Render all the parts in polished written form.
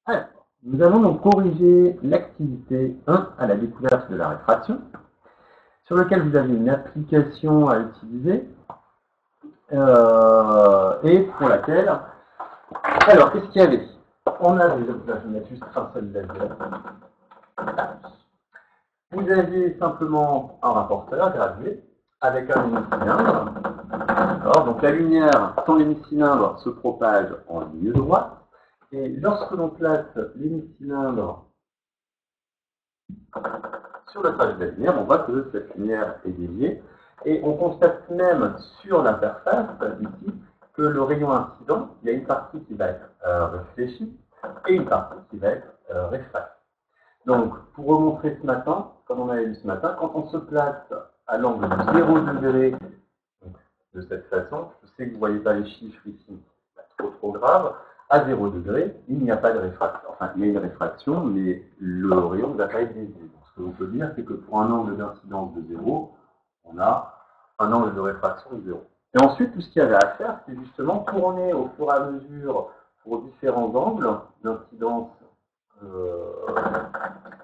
Alors, nous allons donc corriger l'activité 1 à la découverte de la réfraction, sur lequel vous avez une application à utiliser, et pour laquelle... Alors, qu'est-ce qu'il y avait? On a déjà... Là, je vais mettre juste un seul laser. Vous aviez simplement un rapporteur gradué avec un hémicylindre. Alors, donc la lumière sans l'hémicylindre se propage en ligne droite. Et lorsque l'on place l'hémicylindre sur le trajet de la lumière, on voit que cette lumière est déviée. Et on constate même sur l'interface, ici, que le rayon incident, il y a une partie qui va être réfléchie et une partie qui va être réfractée. Donc, pour remontrer ce matin, comme on avait vu ce matin, quand on se place à l'angle de 0 degré, de cette façon, je sais que vous ne voyez pas les chiffres ici, trop grave, à 0 degré, il n'y a pas de réfraction. Enfin, il y a une réfraction, mais le rayon ne va pas être dévié. Donc, ce que l'on peut dire, c'est que pour un angle d'incidence de 0, on a un angle de réfraction de 0. Et ensuite, tout ce qu'il y avait à faire, c'est justement tourner au fur et à mesure pour différents angles d'incidence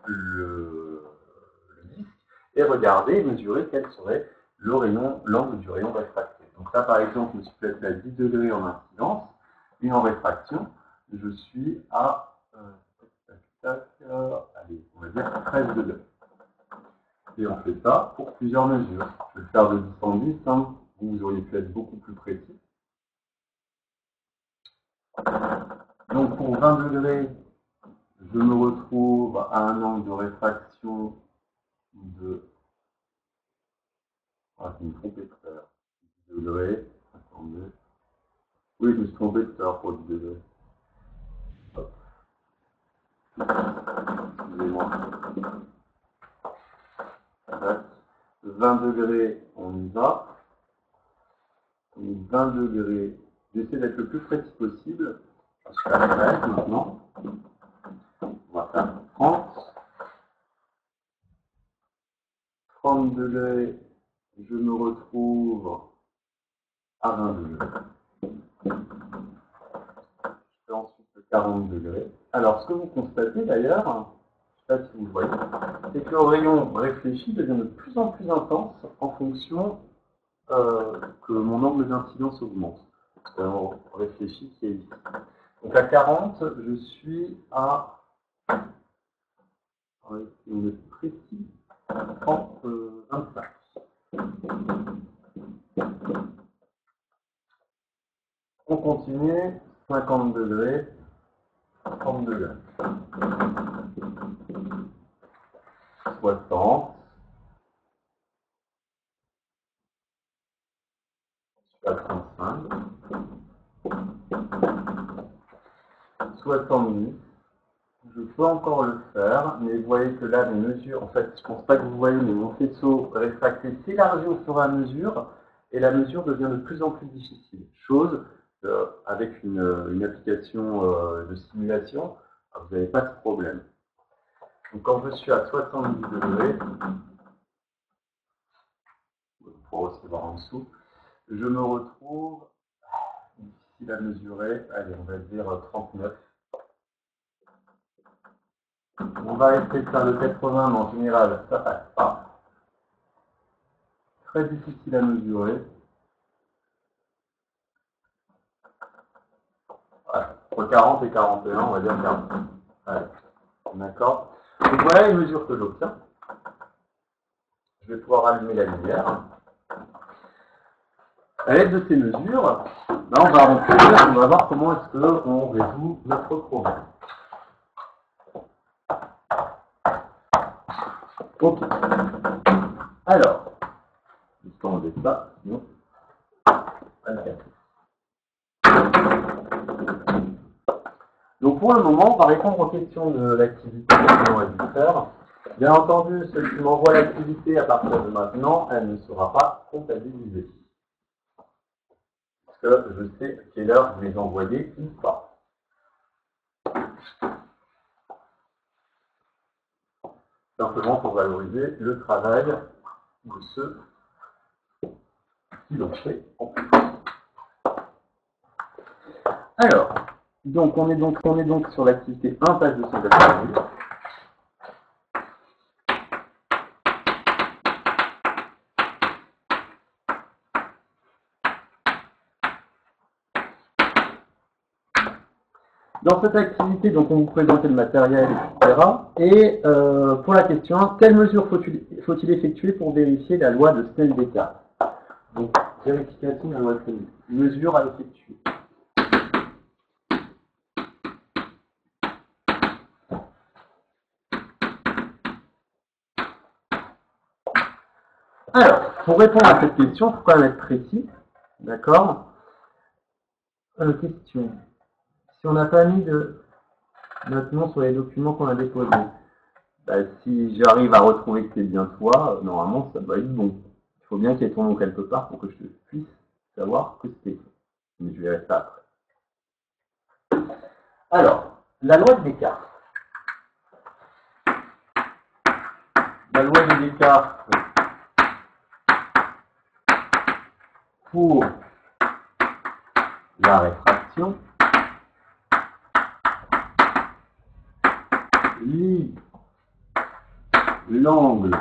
le disque et regarder et mesurer quel serait l'angle du rayon réfracté. Donc là, par exemple, je suis placé à 10 degrés en incidence et en réfraction, je suis à allez, on va dire 13 degrés. Et on fait ça pour plusieurs mesures. Je vais le faire de 10 en 10, hein. Vous auriez pu être beaucoup plus précis. Donc pour 20 degrés, je me retrouve à un angle de réfraction de... Ah, je me suis trompé tout à l'heure. 10 degrés. Attendez. Oui, je me suis trompé tout à l'heure pour 10 degrés. Hop. Excusez-moi. 20 degrés, on y va. 20 degrés. J'essaie d'être le plus précis possible. Je suis à 13 maintenant. On va faire 30. 30 degrés, je me retrouve à 20 degrés. Je fais ensuite 40 degrés. Alors, ce que vous constatez d'ailleurs, je ne sais pas si vous le voyez, c'est que le rayon réfléchi devient de plus en plus intense en fonction que mon angle d'incidence augmente. C'est un rayon réfléchi qui est ici. Donc à 40, je suis à... On est précis, 25. On continue, 50 degrés, 30 degrés. 60. Je suis à 35. 70. Je peux encore le faire, mais vous voyez que là, mes mesures, en fait, je ne pense pas que vous voyez, mais mon faisceau réfracté s'élargit au fur et à mesure, et la mesure devient de plus en plus difficile. Chose, avec une application de simulation, vous n'avez pas de problème. Donc quand je suis à 70 degrés, pour aussi voir en dessous, je me retrouve, difficile à mesurer, allez, on va dire 39. On va essayer de faire le 80, mais en général, ça passe pas. Très difficile à mesurer. Voilà. Entre 40 et 41, on va dire 40. Allez. D'accord. Donc voilà les mesures que j'obtiens. Je vais pouvoir allumer la lumière. À l'aide de ces mesures, là, on va remplir, on va voir comment est-ce qu'on résout notre problème. Ok. Alors, je vais enlever ça, sinon, donc pour le moment, on va répondre aux questions de l'activité que l'on a dû faire. Bien entendu, ceux qui m'envoient l'activité à partir de maintenant, elle ne sera pas comptabilisée. Parce que je sais à quelle heure je les envoyer ou pas. Simplement pour valoriser le travail de ceux qui l'ont fait en plus. Alors, Donc, on est donc sur l'activité 1, page 290. Dans cette activité, donc, on vous présente le matériel, etc. Et pour la question 1, quelles mesures faut-il effectuer pour vérifier la loi de Snell-Descartes? Donc, vérification de la loi de Snell. Mesures à effectuer. Alors, pour répondre à cette question, il faut quand même être précis. D'accord? Question. Si on n'a pas mis de notre nom sur les documents qu'on a déposés, bah, si j'arrive à retrouver que c'est bien toi, normalement ça doit être bon. Il faut bien qu'il y ait ton nom quelque part pour que je puisse savoir que c'était toi. Mais je verrai ça après. Alors, la loi de Descartes. La loi de Descartes pour la réfraction lie l'angle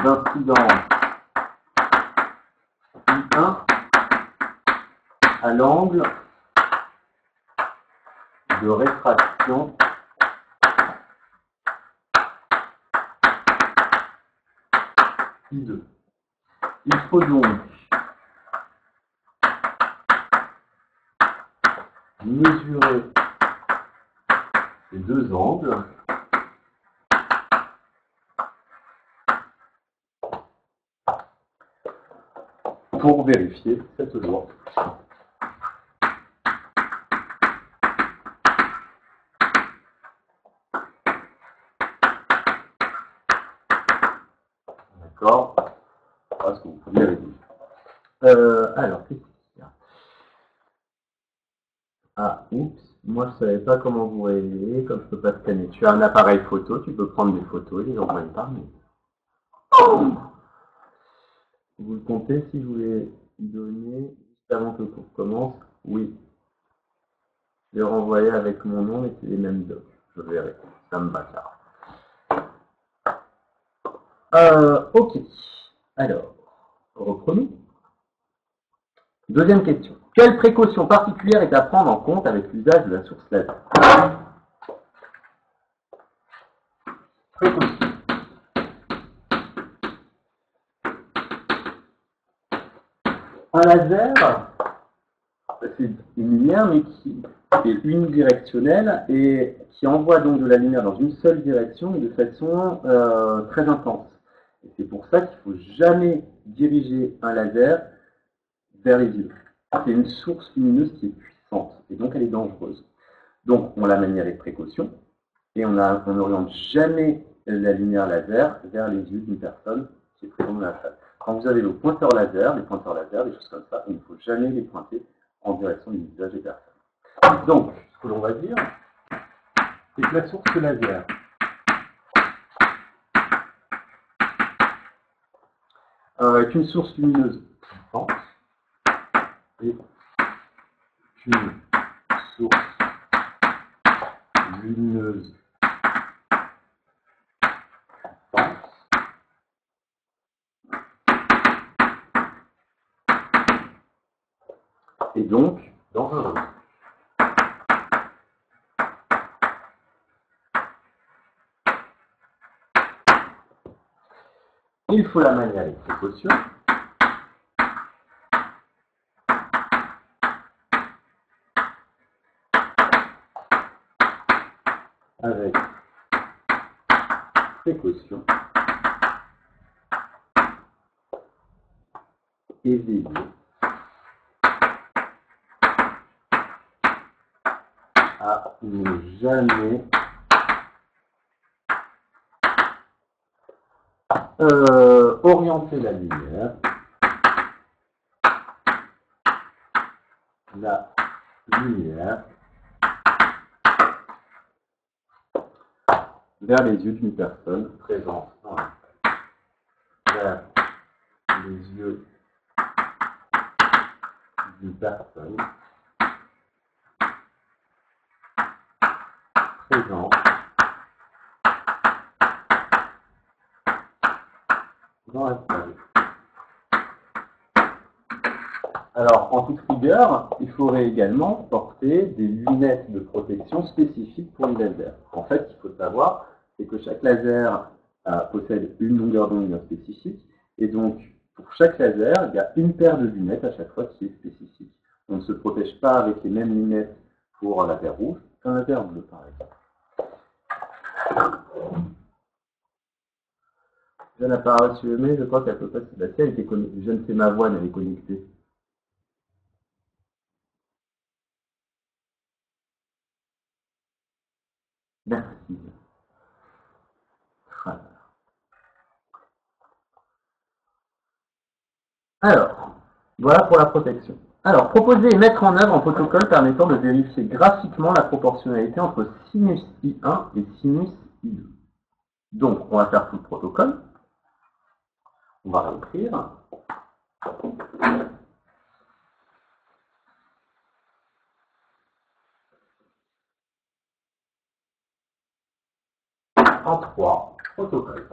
d'incidence I1 à l'angle de réfraction I2. Il faut donc mesurer ces deux angles pour vérifier cette loi. D'accord? Voilà ce que vous pouvez rédiger. Alors, qu'est-ce qu'il y a? Ah, oups, moi je ne savais pas comment vous réaliser, comme je ne peux pas scanner. Tu as un appareil photo, tu peux prendre des photos et les envoyer par mail. Vous le comptez si je vous les donner juste avant que le cours commence? Oui. Je les renvoyer avec mon nom, mais c'est les mêmes docs. Je verrai, ça me va là. Ok. Alors, reprenons. Deuxième question. Quelle précaution particulière est à prendre en compte avec l'usage de la source laser? Précaution. Un laser, c'est une lumière mais qui est unidirectionnelle et qui envoie donc de la lumière dans une seule direction et de façon très intense. Et c'est pour ça qu'il ne faut jamais diriger un laser vers les yeux. C'est une source lumineuse qui est puissante et donc elle est dangereuse. Donc on la manie avec précaution et on n'oriente jamais la lumière laser vers les yeux d'une personne qui est présente dans la salle. Quand vous avez le pointeur laser, des pointeurs laser, des choses comme ça, il ne faut jamais les pointer en direction du visage des personnes. Donc, ce que l'on va dire, c'est que la source laser est une source lumineuse puissante et une source lumineuse puissante et donc dangereuse. Il faut la manier avec précaution. Avec précaution et veiller à ne jamais orienter la lumière vers les yeux d'une personne présente dans la salle. Vers les yeux d'une personne présents dans la salle. Alors, en toute rigueur, il faudrait également porter des lunettes de protection spécifiques pour les lasers. En fait, ce qu'il faut savoir, c'est que chaque laser possède une longueur d'onde bien spécifique, et donc, pour chaque laser, il y a une paire de lunettes à chaque fois qui est spécifique. On ne se protège pas avec les mêmes lunettes pour un laser rouge qu'un laser bleu, par exemple. Jeanne n'a pas reçu le mail, je crois qu'elle peut pas se passer, elle était connectée. Jeanne, c'est ma voix, elle est connectée. Merci. Voilà. Alors, voilà pour la protection. Alors, proposer et mettre en œuvre un protocole permettant de vérifier graphiquement la proportionnalité entre sinus I1 et sinus I2. Donc, on va faire tout le protocole. On va réécrire. En 3 protocoles.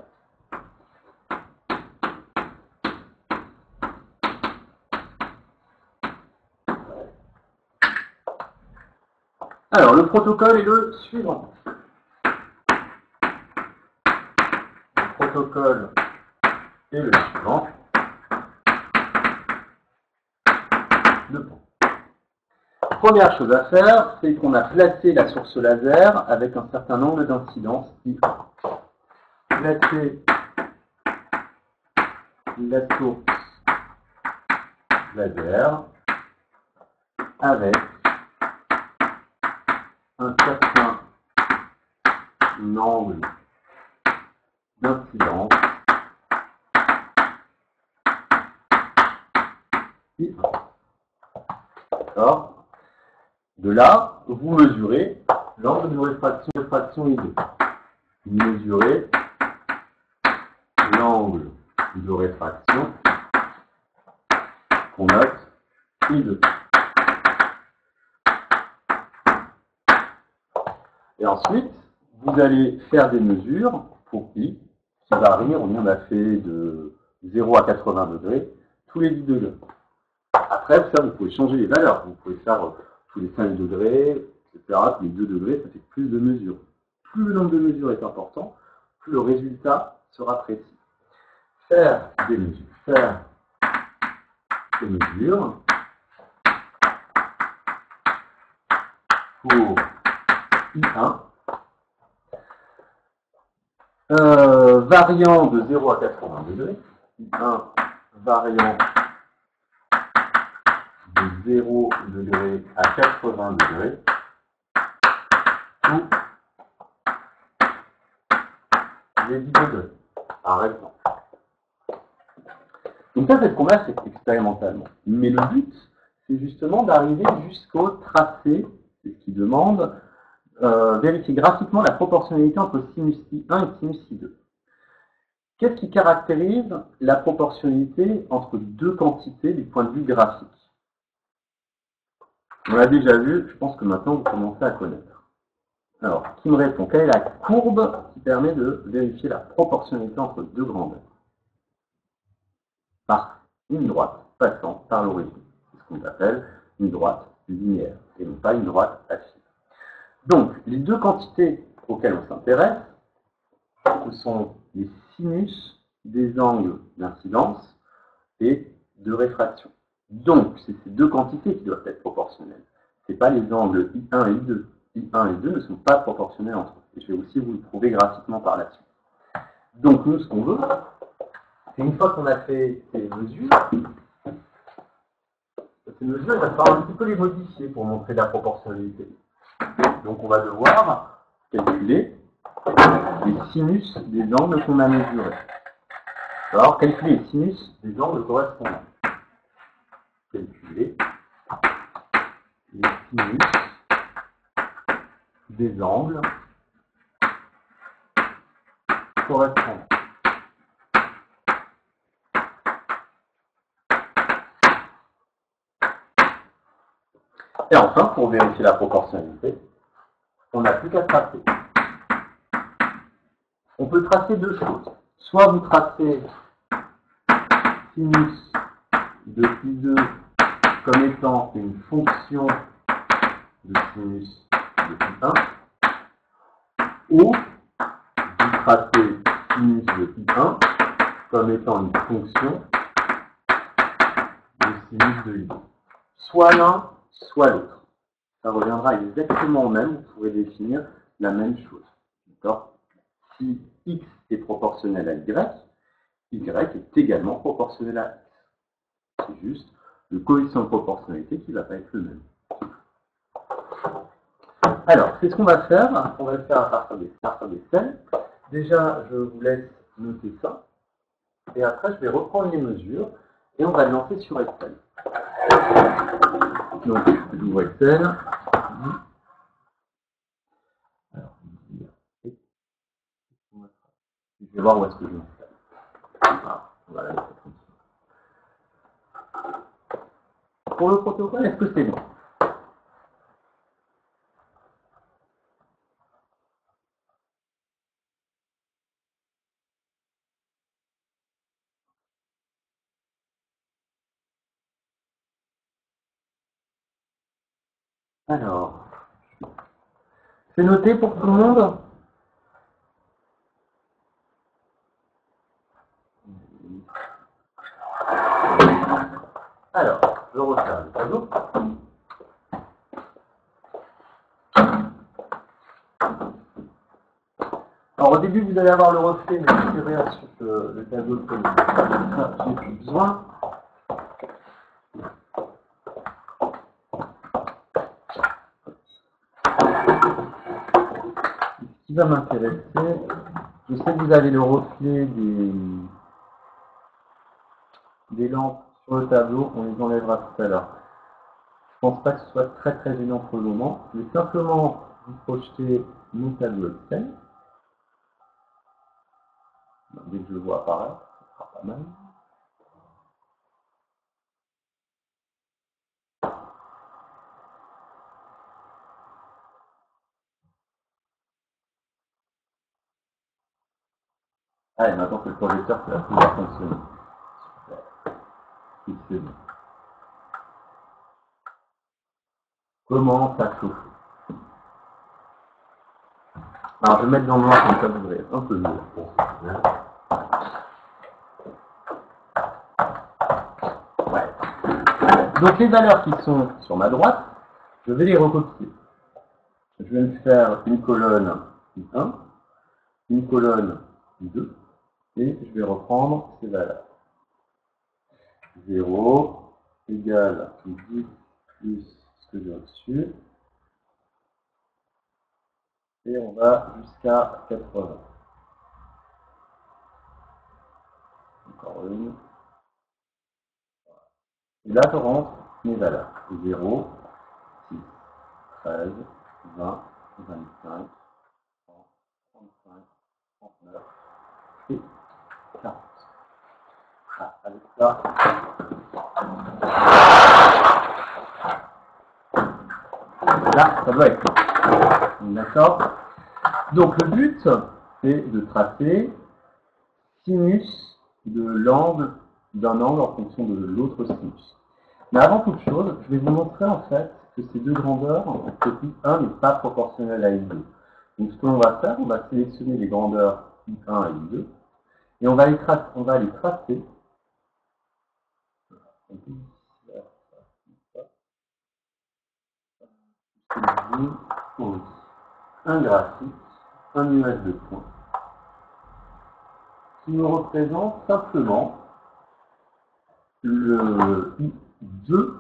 Alors, le protocole est le suivant. Le protocole est le suivant. Première chose à faire, c'est qu'on a placé la source laser avec un certain angle d'incidence I1. Placer la source laser avec un certain angle d'incidence I1. D'accord ? De là, vous mesurez l'angle de réfraction I2. Vous mesurez l'angle de réfraction qu'on note I2. Et ensuite, vous allez faire des mesures pour I qui varient, on a fait de 0 à 80 degrés, tous les 10 degrés. Après, vous pouvez changer les valeurs. Vous pouvez faire tous les 5 degrés, etc. Tous les 2 degrés, ça fait plus de mesures. Plus le nombre de mesures est important, plus le résultat sera précis. Faire des mesures. Faire des mesures pour I1 variant de 0 à 80 degrés. I1 variant de 0 degré à 80 degrés. Ou les 10 degrés, par exemple. Donc ça, c'est ce qu'on a fait expérimentalement. Mais le but, c'est justement d'arriver jusqu'au tracé, c'est ce qui demande, vérifier graphiquement la proportionnalité entre sinus I1 et sinus I2. Qu'est-ce qui caractérise la proportionnalité entre deux quantités du point de vue graphique? On l'a déjà vu, je pense que maintenant vous commencez à connaître. Alors, qui me répond? Quelle est la courbe qui permet de vérifier la proportionnalité entre deux grandeurs? Par une droite passant par l'origine. C'est ce qu'on appelle une droite linéaire, et non pas une droite affine. Donc, les deux quantités auxquelles on s'intéresse, ce sont les sinus des angles d'incidence et de réfraction. Donc, c'est ces deux quantités qui doivent être proportionnelles. Ce n'est pas les angles I1 et I2. I1 et I2 ne sont pas proportionnels entre eux. Et je vais aussi vous le prouver graphiquement par la suite. Donc, nous, ce qu'on veut, c'est une fois qu'on a fait ces mesures, il va falloir un petit peu les modifier pour montrer la proportionnalité. Donc, on va devoir calculer les sinus des angles qu'on a mesurés. Alors, calculer les sinus des angles correspondants. Calculer les sinus des angles correspondants. Et enfin, pour vérifier la proportionnalité, on n'a plus qu'à tracer. On peut tracer deux choses. Soit vous tracez sinus de π2 comme étant une fonction de sinus de π1, ou vous tracez sinus de π1 comme étant une fonction de sinus de i2. Soit l'un, soit l'autre. Ça reviendra exactement au même, vous pourrez définir la même chose. D'accord ? Si x est proportionnel à y est également proportionnel à x. C'est juste le coefficient de proportionnalité qui ne va pas être le même. Alors, c'est ce qu'on va faire. On va le faire à partir des scènes. Déjà, je vous laisse noter ça. Et après, je vais reprendre les mesures et on va le lancer sur Excel. Donc, j'ouvre Excel. Alors, je vais voir où est-ce que je m'installe. Ah, on va la mettre comme ça. Pour le protocole, est-ce que c'est bon? Alors, c'est noté pour tout le monde? Alors, je referme le tableau. Alors, au début, vous allez avoir le reflet, mais je verrai ensuite le tableau que j'ai plus besoin. Ce qui va m'intéresser, je sais que vous avez le reflet des lampes sur le tableau, on les enlèvera tout à l'heure. Je ne pense pas que ce soit très très gênant pour le moment. Je vais simplement vous projeter mon tableau Excel. Dès que je le vois apparaître, ça sera pas mal. Ah, et maintenant que le projecteur va pouvoir fonctionner. Super. Comment ça chauffe? Alors, je vais mettre dans le noir comme ça, vous verrez un peu mieux. Ouais. Donc, les valeurs qui sont sur ma droite, je vais les recopier. Je vais me faire une colonne I1, une colonne I2, et je vais reprendre ces valeurs. 0 égale 10 plus ce que j'ai au-dessus. Et on va jusqu'à 80. Encore une. Et là, je rentre mes valeurs. 0, 6, 13, 20, 25, 30, 35, 39 et 40. Ah, avec ça. Là, ça doit être bon. D'accord? Donc, le but, c'est de tracer sinus de l'angle d'un angle en fonction de l'autre sinus. Mais avant toute chose, je vais vous montrer en fait que ces deux grandeurs, que I1 n'est pas proportionnel à I2. Donc, ce que l'on va faire, on va sélectionner les grandeurs I1 et I2 et on va les tracer. Un graphique, un nuage de points, qui nous représente simplement le I2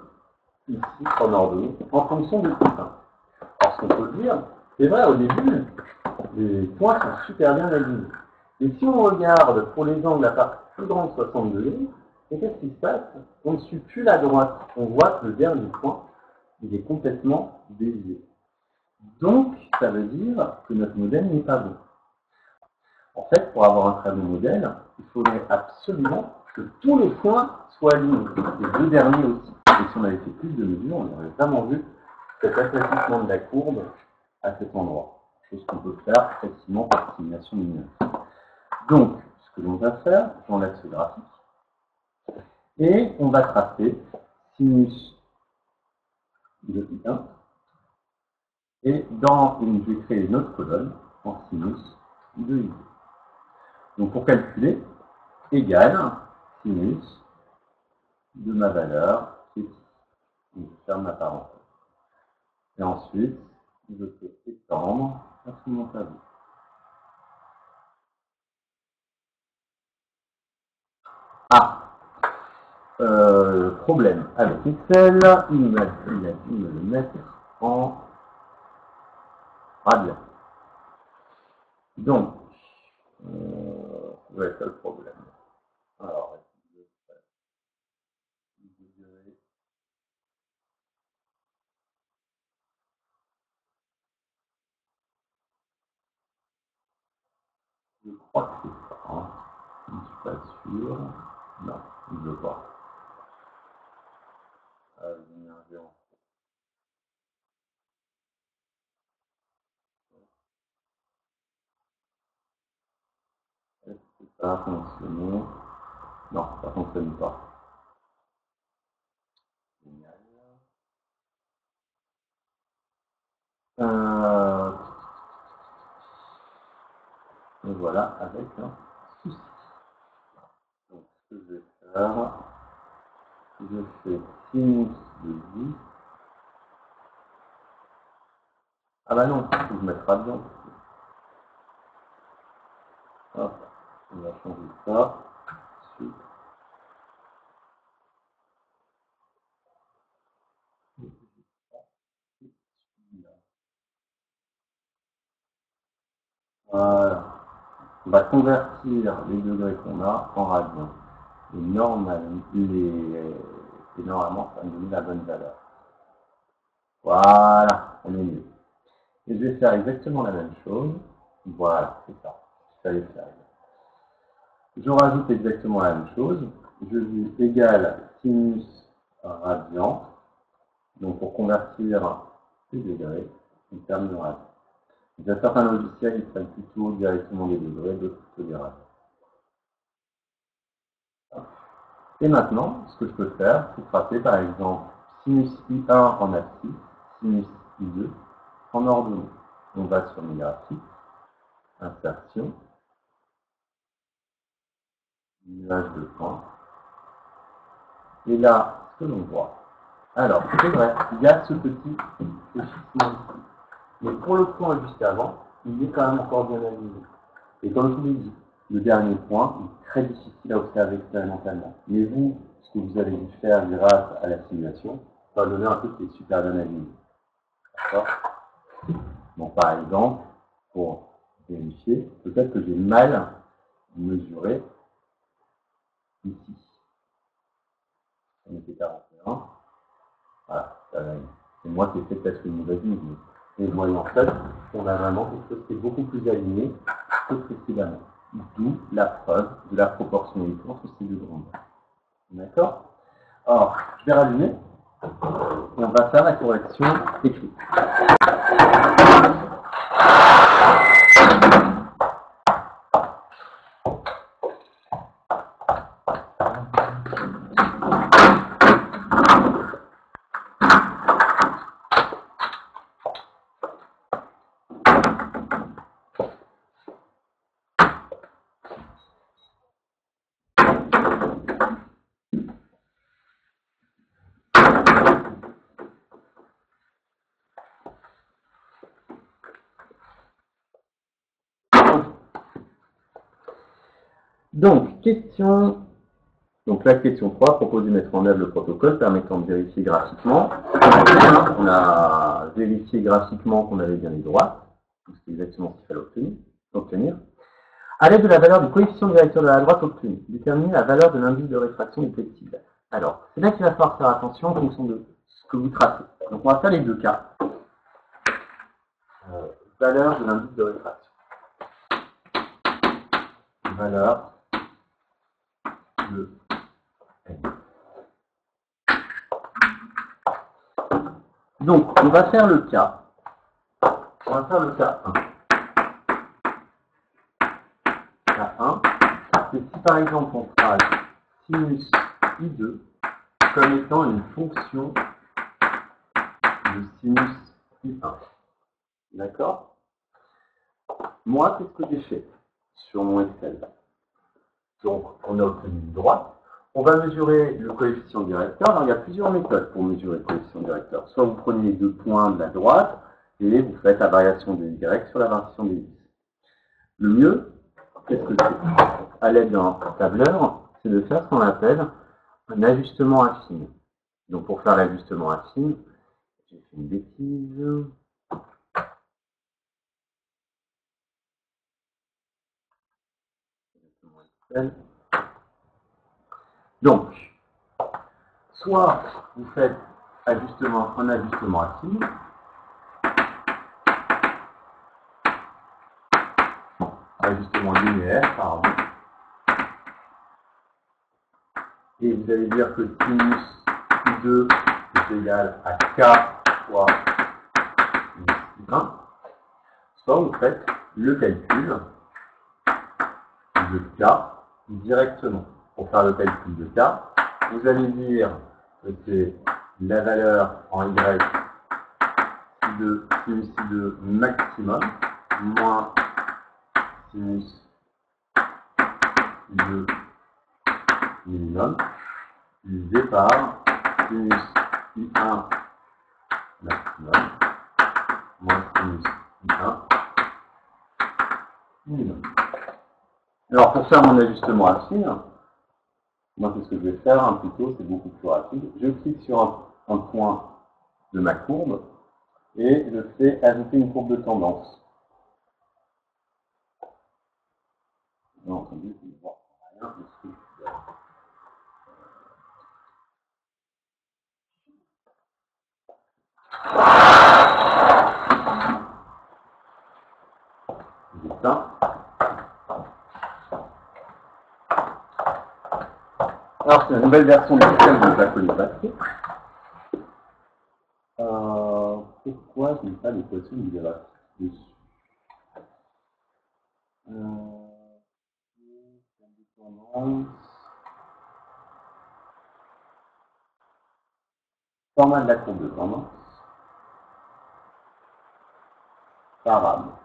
ici en ordonnée en fonction de I1. Alors ce qu'on peut dire, c'est vrai au début, les points sont super bien alignés. Et si on regarde pour les angles à partir plus grande de 60 degrés, qu'est-ce qui se passe? On ne suit plus la droite. On voit que le dernier point, il est complètement dévié. Donc, ça veut dire que notre modèle n'est pas bon. En fait, pour avoir un très bon modèle, il faudrait absolument que tous les points soient alignés. Les deux derniers aussi. Et si on avait fait plus de mesures, on aurait vraiment vu cet aplatissement de la courbe à cet endroit. Chose qu'on peut faire facilement par simulation numérique. Donc, ce que l'on va faire, j'enlève ce graphique, et on va tracer sinus de I1, et je vais créer une autre colonne en sinus de I2. Donc pour calculer, égale sinus de ma valeur qui est ici. Donc je ferme ma parenthèse. Et ensuite, je peux étendre à tout mon tableau. Problème avec Excel, il m'a dit me le mettre en radian. Donc, ouais, c'est le problème. Alors, je crois que c'est ça. Hein. Je ne suis pas sûr. Non, je ne veux pas. Est-ce que ça a fonctionné? Non, ça ne fonctionne pas. Génial. Et voilà, avec un souci. Donc, ce que je vais faire, je fais sinus de 10. Ah bah non, il faut que je mette radian. Hop, on va changer ça. Ensuite, voilà. On va convertir les degrés qu'on a en radians. Et normalement, ça va me donner la bonne valeur. Voilà, on est mieux. Et je vais faire exactement la même chose. Voilà, c'est ça. Il fallait faire. Je rajoute exactement la même chose. Je dis égal sinus radian. Donc pour convertir les degrés, on termine radian. Il y a certains logiciels qui prennent plutôt directement les degrés, d'autres plutôt les radians. Et maintenant, ce que je peux faire, c'est tracer par exemple sinus I1 en abscisse, sinus I2 en ordonnée. On va sur mes graphiques, insertion, nuage de points. Et là, ce que l'on voit. Alors, c'est vrai, il y a ce petit échauffement ici. Mais pour le point juste avant, il est quand même encore bien aligné. Et comme je vous l'ai dit, le dernier point est très difficile à observer expérimentalement. Mais vous, ce que vous avez dû faire grâce à la simulation, ça va donner un truc qui est super bien aligné. D'accord? Donc par exemple, pour vérifier, peut-être que j'ai mal mesuré ici. On était 41. Voilà, c'est moi qui ai fait peut-être une mauvaise mesure. Et voyons en fait, on a vraiment quelque chose qui est beaucoup plus aligné que précédemment. D'où la preuve de la proportionnalité entre ces deux grandes. D'accord? Alors, je vais rallumer et on va faire la correction écrite. Donc, donc la question 3, proposer de mettre en œuvre le protocole permettant de vérifier graphiquement. On a vérifié graphiquement qu'on avait bien les droites. C'est exactement ce qu'il fallait obtenir. À l'aide de la valeur du coefficient directeur de la droite obtenue, déterminer la valeur de l'indice de réfraction du flexible. Alors, c'est là qu'il va falloir faire attention en fonction de ce que vous tracez. Donc, on va faire les deux cas. Valeur de l'indice de réfraction. Valeur de N. Donc, on va faire le cas On va faire le cas 1. Cas 1, c'est si par exemple on trace sinus I2 comme étant une fonction de sinus I1. D'accord? Moi, qu'est-ce que j'ai fait sur mon Excel? Donc, on a obtenu une droite. On va mesurer le coefficient directeur. Alors, il y a plusieurs méthodes pour mesurer le coefficient directeur. Soit vous prenez les deux points de la droite et vous faites la variation de Y sur la variation des X. Le mieux, qu'est-ce que c'est? À l'aide d'un tableur, c'est de faire ce qu'on appelle un ajustement affine. Donc, pour faire l'ajustement affine, j'ai fait une bêtise. Donc, soit vous faites un ajustement affine, ajustement linéaire, pardon, et vous allez dire que sinus I2 est égal à K fois sinus I1, soit vous faites le calcul de K directement. Pour faire le calcul de K, vous allez dire que c'est la valeur en Y de sinus I2 maximum moins sinus I2 minimum divisé par sinus I1 maximum moins sinus I1 minimum. Alors pour faire mon ajustement affine, moi c'est ce que je vais faire, plutôt c'est beaucoup plus rapide. Je clique sur un point de ma courbe et je fais ajouter une courbe de tendance. Bien entendu, je ne vois rien ici. Alors c'est la nouvelle version du système, je ne la connais pas trop. Pourquoi je n'ai pas d'équation du graphique dessus? Format de la courbe de tendance. Param.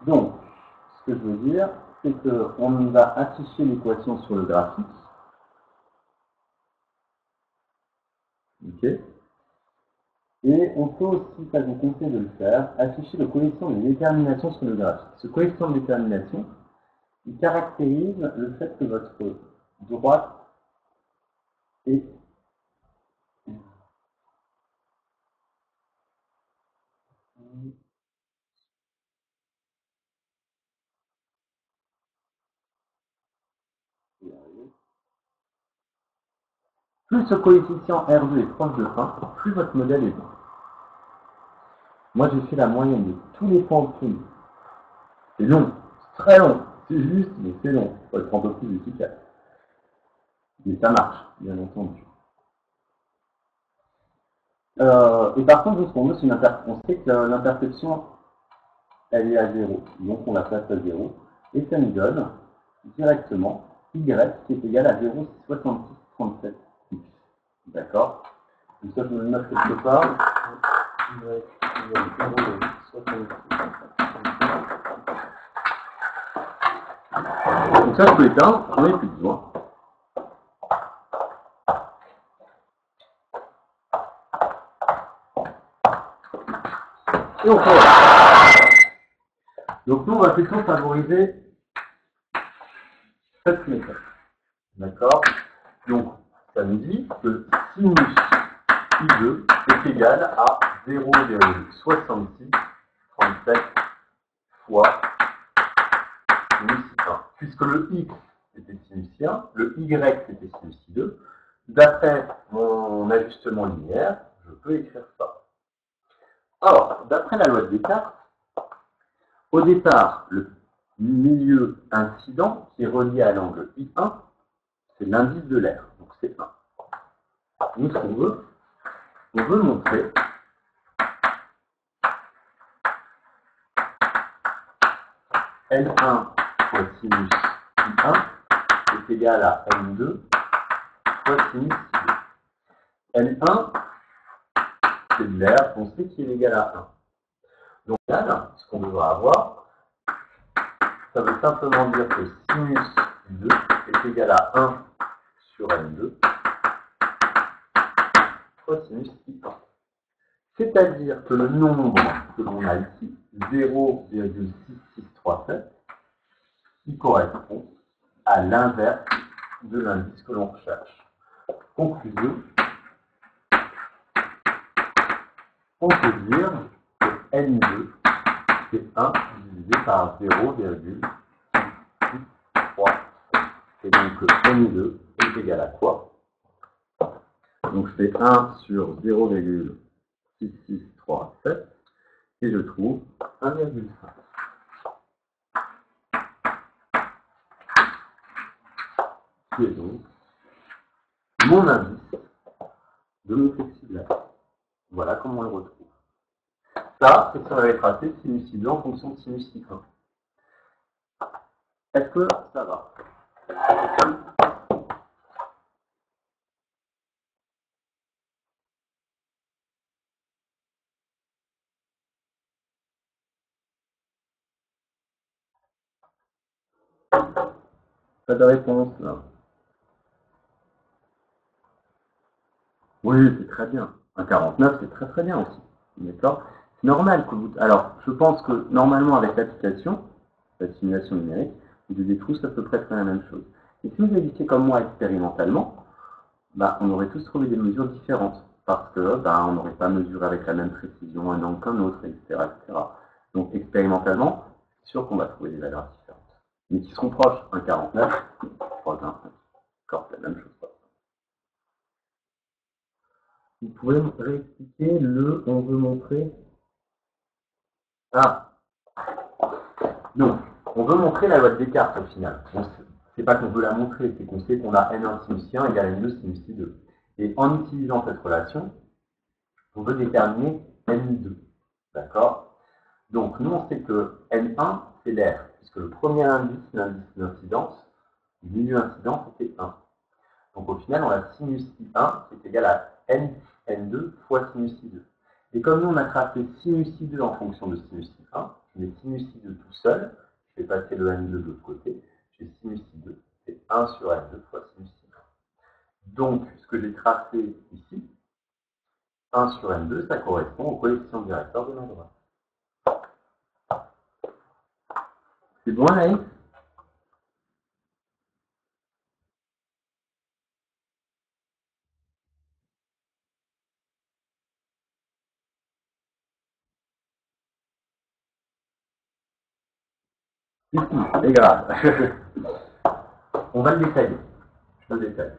Donc, ce que je veux dire, c'est qu'on va afficher l'équation sur le graphique. Ok. Et on peut aussi, ça vous conseille de le faire, afficher le coefficient de détermination sur le graphique. Ce coefficient de détermination, il caractérise le fait que votre droite est plus ce coefficient R2 est proche de 1, plus votre modèle est bon. Moi, j'ai fait la moyenne de tous les points obtenus. C'est long, c'est très long. C'est juste, mais c'est long. Il faut être un peu plus efficace. Mais ça marche, bien entendu. Et par contre, on sait que l'intersection, elle est à 0. Donc, on la place à 0. Et ça nous donne directement Y qui est égal à 0,6637. D'accord? Donc ça, je me le note quelque part. Donc ça, je peux éteindre, j'en ai plus besoin. Et on fait. Donc nous, on va plutôt favoriser cette méthode. D'accord? Donc, ça nous dit que sinus I2 est égal à 0,6637 fois sinus I1. Puisque le X était sinus I1, le Y était sinus I2, d'après mon ajustement linéaire, je peux écrire ça. Alors, Alors, d'après la loi de Descartes, au départ, le milieu incident qui est relié à l'angle I1, c'est l'indice de l'air, donc c'est 1. Nous, ce qu'on veut, on veut montrer N1 fois sinus I1 est égal à N2 fois sinus I2. N1, c'est de l'air, on sait qu'il est égal à 1. Donc là, ce qu'on devra avoir, ça veut simplement dire que sinus I2 est égal à 1 sur N2 fois sinus I1. C'est-à-dire que le nombre que l'on a ici, 0,6637, qui correspond à l'inverse de l'indice que l'on recherche. Conclusion, on peut dire que N2, c'est 1 divisé par 0,637. Et donc N2 est égal à quoi? Donc je fais 1 sur 0,6637 et je trouve 1,5. Qui est donc mon indice de mon plexiglas. Voilà comment on le retrouve. Ça, c'est ce qu'on avait tracé sinus I2 en fonction de sinus I1. Est-ce que ça va? Pas de réponse, là. Oui, c'est très bien. Un 49, c'est très très bien aussi. D'accord? C'est normal que vous... Alors, je pense que normalement, avec l'application, la simulation numérique, vous devez tous à peu près faire la même chose. Et si vous vérifiez comme moi expérimentalement, bah, on aurait tous trouvé des mesures différentes. Parce que bah, on n'aurait pas mesuré avec la même précision un angle qu'un autre, etc., etc. Donc, expérimentalement, c'est sûr qu'on va trouver des valeurs différentes. Mais qui seront proches. Un 49, proche d'un 5. D'accord, c'est la même chose. Vous pouvez me réexpliquer le on veut montrer? Ah, non, on veut montrer la loi de Descartes au final. C'est pas qu'on veut la montrer, c'est qu'on sait qu'on a N1 sinus I1 égale N2 sinus I2. Et en utilisant cette relation, on veut déterminer N2. D'accord? Donc, nous, on sait que N1, c'est l'air, puisque le premier indice, l'indice d'incidence, le milieu incident, c'était 1. Donc, au final, on a sinus I1 qui est égal à N2 fois sinus I2. Et comme nous, on a tracé sinus I2 en fonction de sinus I1, je mets sinus I2 tout seul, je vais passer le N2 de l'autre côté, j'ai sinus I2, c'est 1 sur N2 fois sinus I1. Donc, ce que j'ai tracé ici, 1 sur N2, ça correspond au coefficient directeur de ma droite. C'est bon, Anaïs? Si, c'est grave. On va le détailler. Je le détaille.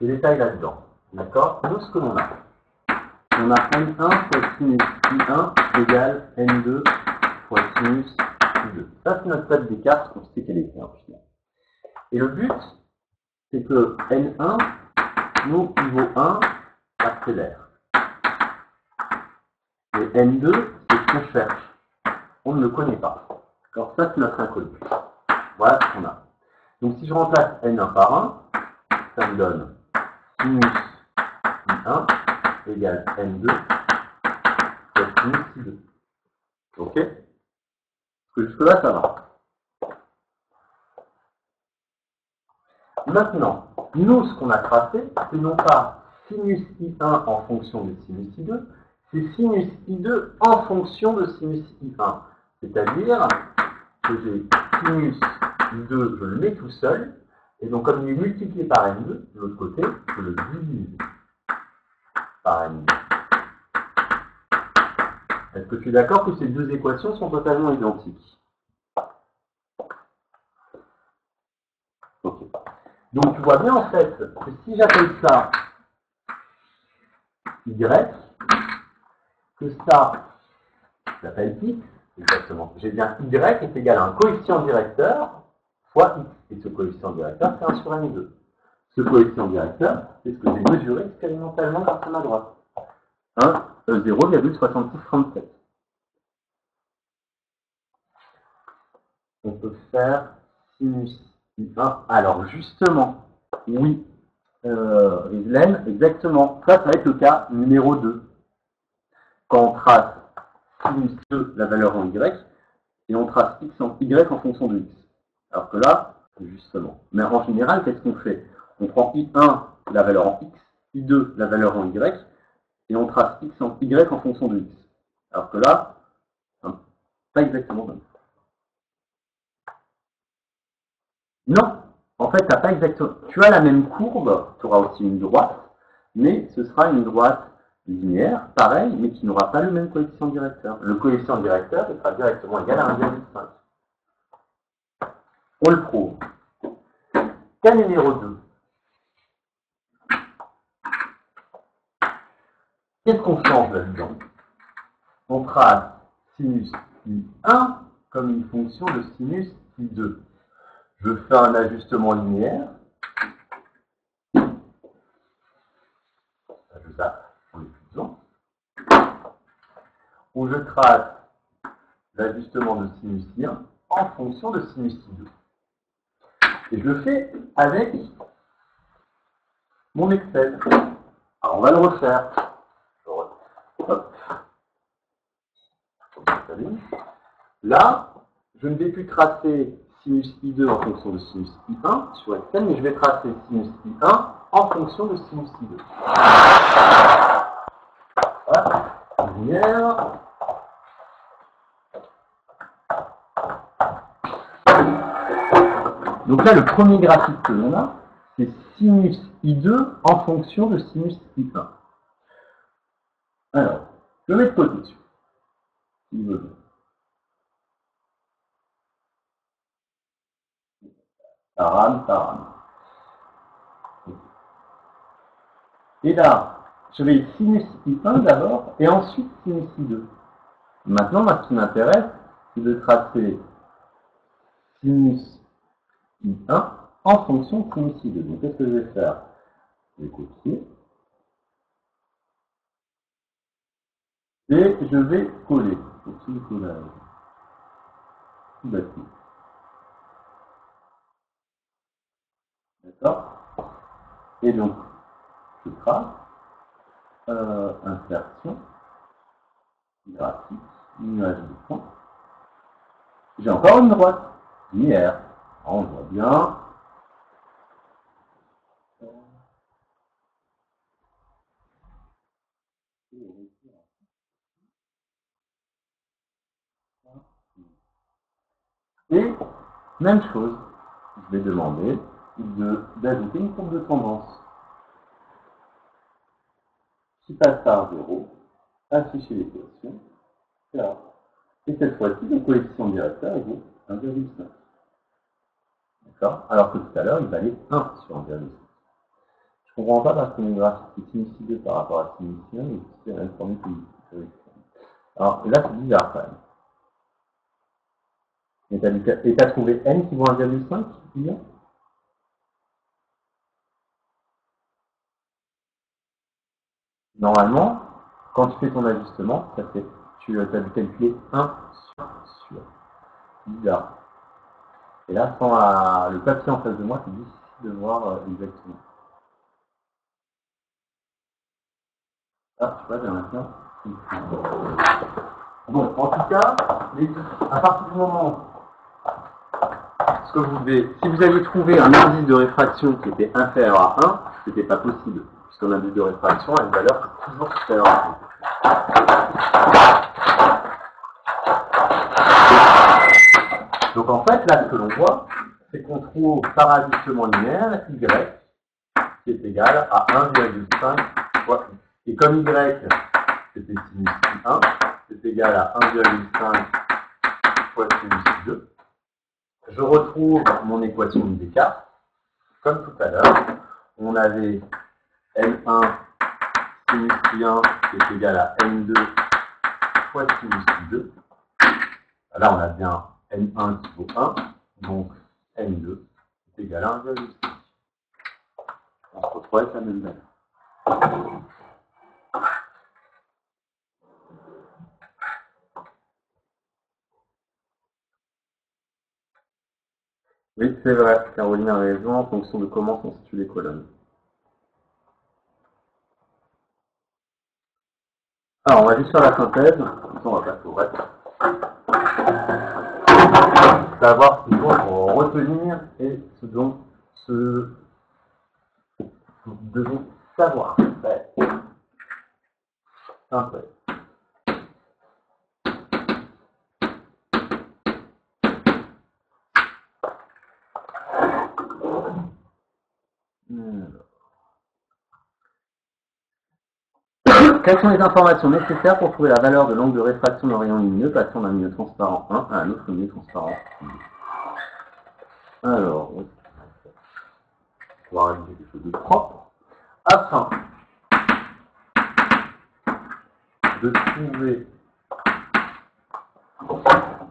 Je détaille là-dedans. D'accord? Nous, ce que l'on a. On a N1 fois sinus I1 égale N2 fois sinus I2. Ça, c'est notre table Descartes, on sait qu'elle est bien, finalement. Et le but, c'est que N1, nous, pivot 1, accélère. Et N2, c'est ce qu'on cherche. On ne le connaît pas. Alors ça, c'est notre inconnu. Voilà ce qu'on a. Donc si je remplace N1 par 1, ça me donne sinus I1 égale N2 fois sinus I2. Ok? Parce que jusque-là, ça va. Maintenant, nous, ce qu'on a tracé, c'est non pas sinus I1 en fonction de sinus I2, c'est sinus I2 en fonction de sinus I1. C'est-à-dire que j'ai sinus I2, je le mets tout seul, et donc comme il est multiplié par N2, de l'autre côté, je le divise par N2. Est-ce que tu es d'accord que ces deux équations sont totalement identiques? Ok. Donc tu vois bien en fait que si j'appelle ça Y, que ça s'appelle x, exactement. J'ai bien y est égal à un coefficient directeur fois x. Et ce coefficient directeur, c'est 1 sur n2. Ce coefficient directeur, c'est ce que j'ai mesuré expérimentalement grâce à ma droite. 0,6637. On peut faire sinus I1. Alors justement, oui, Rislaine, exactement. Ça va être le cas numéro 2. Quand on trace sinus 2, la valeur en y, et on trace x en y en fonction de x. Alors que là, justement. Mais en général, qu'est-ce qu'on fait? On prend I1, la valeur en x, I2, la valeur en y, et on trace x en y en fonction de x. Alors que là, pas exactement comme ça. Non, en fait, t'as pas exactement. Tu as la même courbe, tu auras aussi une droite, mais ce sera une droite linéaire, pareil, mais qui n'aura pas le même coefficient directeur. Le coefficient directeur sera directement égal à 1,5. On le prouve. Cas numéro 2. Qu'est-ce qu'on change là-dedans? On trace sinus I1 comme une fonction de sinus I2. Je fais un ajustement linéaire. Je zappe pour les plus besoin. Où je trace l'ajustement de sinus I1 en fonction de sinus I2. Et je le fais avec mon Excel. Alors on va le refaire. Hop. Là, je ne vais plus tracer sinus I2 en fonction de sinus I1 sur Excel, mais je vais tracer sinus I1 en fonction de sinus I2. Voilà, lumière. Donc là, le premier graphique que l'on a, c'est sinus I2 en fonction de sinus I1. Alors, je mets de côté dessus. Il veut bien. Ça rame. Et là, je vais sinus I1 d'abord, et ensuite sinus I2. Maintenant, moi, ce qui m'intéresse, c'est de tracer sinus I1 en fonction de sinus I2. Donc, qu'est-ce que je vais faire? Je vais copier. Et je vais coller. Copier, collage. Tout bâti. D'accord? Et donc, je trace insertion, graphique, nuage de points. J'ai encore une droite, linéaire. On voit bien. Et, même chose, je vais demander d'ajouter une courbe de tendance qui passe par 0, afficher l'équation, là. Et cette fois-ci, le coefficient directeur est 1,5. D'accord? Alors que tout à l'heure, il valait 1 sur 1,5. Je ne comprends pas parce que mon graphique est sinus 2 par rapport à sinus 1 et c'est la même formule que alors là, c'est bizarre quand même. Et tu as trouvé n qui vaut 1,5 bien? Normalement, quand tu fais ton ajustement, ça fait, tu as dû calculer 1 sur. Bizarre. Et là, sans le papier en face de moi, c'est difficile de voir exactement. Ah, je sais pas, j'ai maintenant. Bon, en tout cas, à partir du moment ce que vous devez, si vous aviez trouvé un indice de réfraction qui était inférieur à 1, ce n'était pas possible, puisqu'un indice de réfraction a une valeur toujours supérieure à 1. Donc en fait, là, ce que l'on voit, c'est qu'on trouve par ajustement linéaire y qui est égal à 1,5 fois x. Et comme y, c'était sinus 1, c'est égal à 1,5 fois sinus 2. Je retrouve mon équation de Descartes. Comme tout à l'heure, on avait N1 sinus I1 qui est égal à N2 fois sinus 2. Là, on a bien N1 qui vaut 1, donc N2 est égal à 1,5. On se retrouve avec la même valeur. Oui, c'est vrai, Caroline a raison, en fonction de comment sont situées les colonnes. Alors, on va juste faire la synthèse, on va passer au reste. Savoir ce dont on va retenir et ce dont nous devons savoir. Synthèse. Quelles sont les informations nécessaires pour trouver la valeur de l'angle de réfraction d'un rayon lumineux passant d'un milieu transparent 1 à un autre milieu transparent 2? Alors, on va réaliser quelque chose de propre. Afin de trouver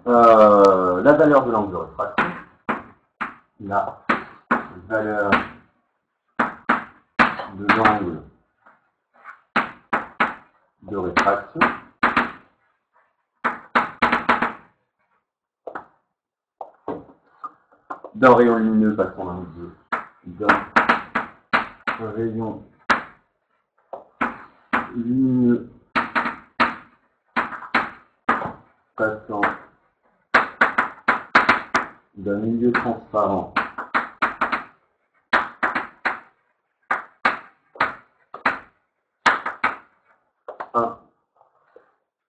la valeur de l'angle de réfraction, la valeur de l'angle de réfraction d'un rayon lumineux passant d'un rayon lumineux passant d'un milieu transparent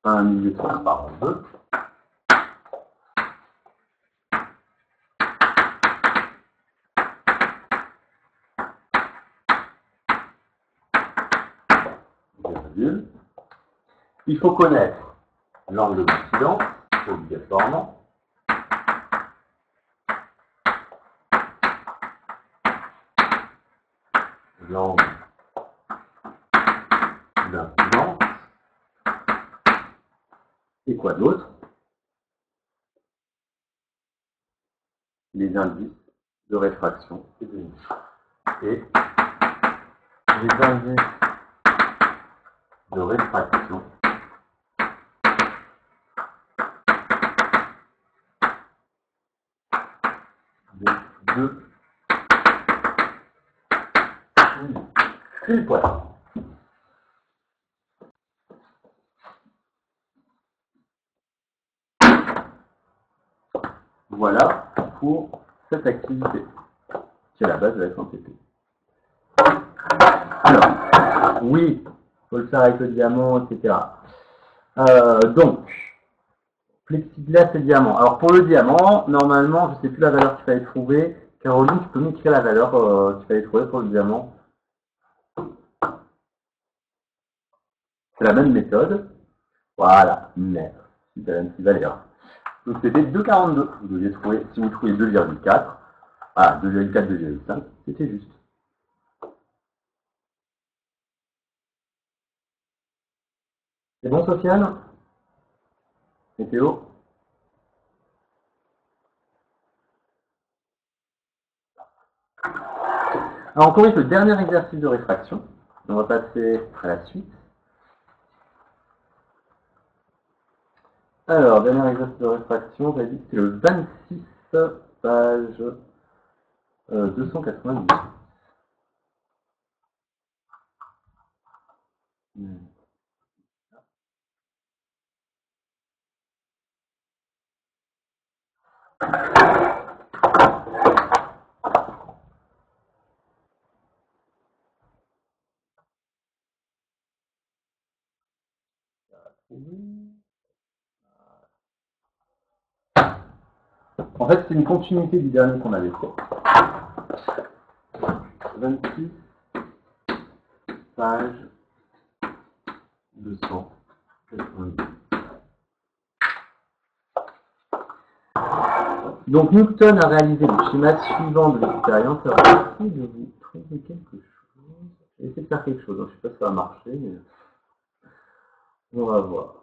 à un milieu transparent 2. Il faut connaître l'angle d'incidence, obligatoirement. L'angle d'incidence. Et quoi d'autre? Les indices de réfraction et d'émission. Et les indices de réfraction de deux pile poil. Voilà pour cette activité, qui est la base de la SNTP. Alors, oui, il faut le faire avec le diamant, etc. Donc, plexiglas et diamant. Alors pour le diamant, normalement, je ne sais plus la valeur qu'il fallait trouver. Caroline, tu peux m'écrire la valeur qu'il fallait trouver pour le diamant? C'est la même méthode. Voilà, merci. C'est la même valeur. Donc c'était 2,42. Vous deviez trouver, si vous trouvez 2,4, ah, 2,4, 2,5, c'était juste. C'est bon, Sofiane? Et Théo? Alors on corrige le dernier exercice de réfraction. On va passer à la suite. Alors, dernier exercice de réfraction, j'avais dit que c'est le 26, page 298. En fait, c'est une continuité du dernier qu'on avait fait. 26, page 298. Donc Newton a réalisé le schéma suivant de l'expérience. Alors, j'essaie de vous trouver quelque chose. J'ai essayé de faire quelque chose. Je ne sais pas si ça va marcher, mais on va voir.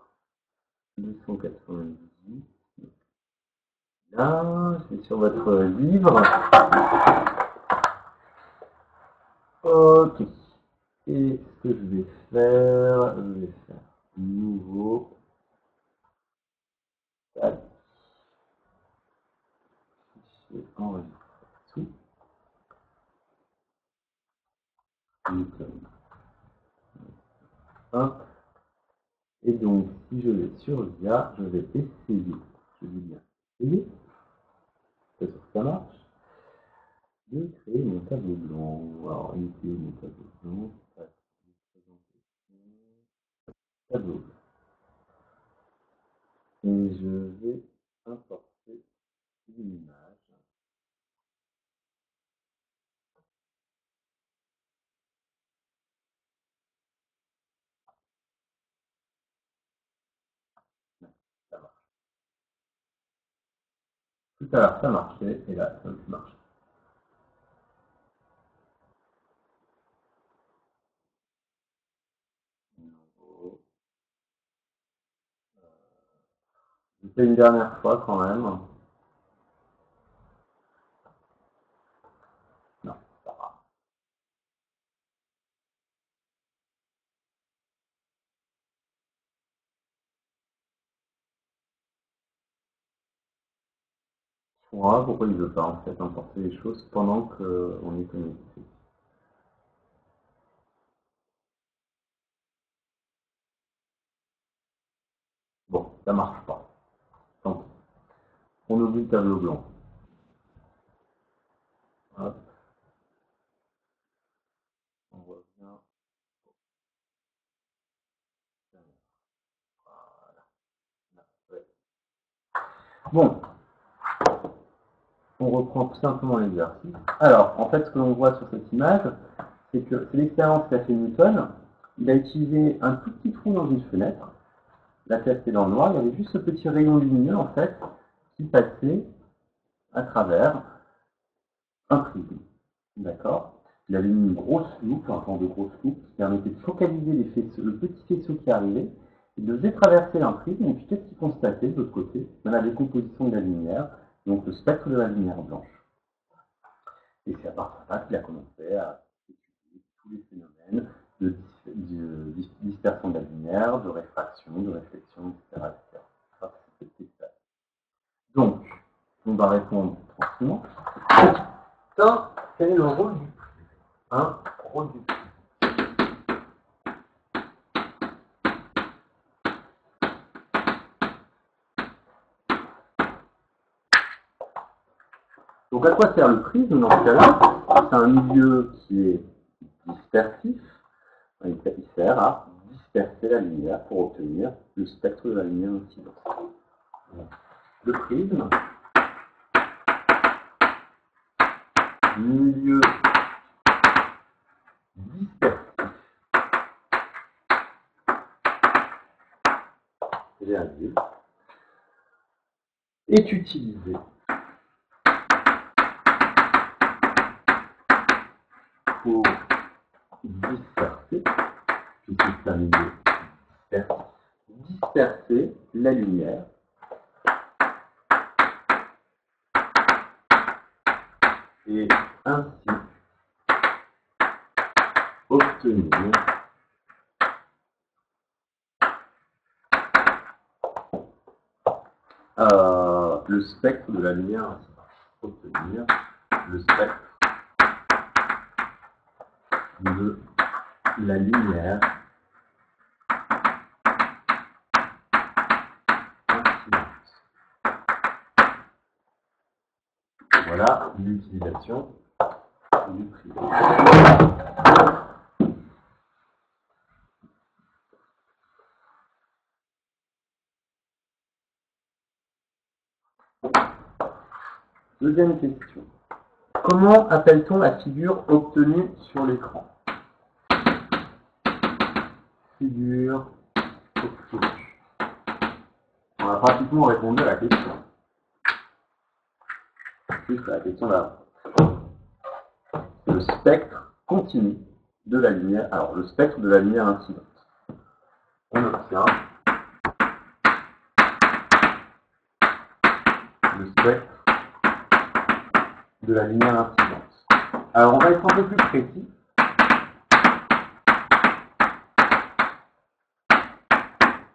290. Là, c'est sur votre livre. Ok. Et ce que je vais faire nouveau. Fichier enregistré tout. Hop. Et donc, si je vais sur VIA, je vais essayer. Je dis bien essayer. C'est sûr que ça marche. De créer mon tableau blanc. Alors, il est mon tableau blanc. Tableau blanc. Et je vais importer une image. Ça marche. Tout à l'heure, ça marchait, et là, ça marche. Je fais une dernière fois quand même. Non, ça va. Je comprends pas pourquoi il ne veut pas en fait importer les choses pendant qu'on est connecté. Bon, ça marche pas. Tant pis. On oublie le tableau blanc. Hop. On revient. Voilà. Ouais. Bon, on reprend tout simplement l'exercice. Alors, en fait, ce que l'on voit sur cette image, c'est que c'est l'expérience qu'a fait Newton. Il a utilisé un tout petit trou dans une fenêtre. La pièce était dans le noir. Il y avait juste ce petit rayon lumineux, en fait, qui passait à travers un prisme. D'accord. Il avait mis une grosse loupe, un genre de grosse loupe, qui permettait de focaliser les faisceaux, le petit faisceau qui arrivait. Il devait traverser un prisme, et puis qu'est-ce qu'il constatait de l'autre côté? La décomposition de la lumière, donc le spectre de la lumière blanche. Et c'est à partir de là qu'il a commencé à étudier tous les phénomènes de dispersion de la lumière, de réfraction, de réflexion, etc. Ça, donc, on va répondre tranquillement. Ça, quel est le rôle du rôle du Donc à quoi sert le prisme dans ce cas-là? C'est un milieu qui est dispersif. Il sert à disperser la lumière pour obtenir le spectre de la lumière incidente. Le prisme, milieu dispersif, est utilisé pour disperser, puisque c'est un milieu dispersif, disperser la lumière et ainsi obtenir le spectre de la lumière, obtenir le spectre de la lumière incidente. Voilà l'utilisation du prisme. Deuxième question. Comment appelle-t-on la figure obtenue sur l'écran? Figure obtenue. On a pratiquement répondu à la question. Plus à la question d'avant. C'est le spectre continu de la lumière. Alors, le spectre de la lumière incidente. On obtient le spectre de la lumière incidente. Alors, on va être un peu plus précis.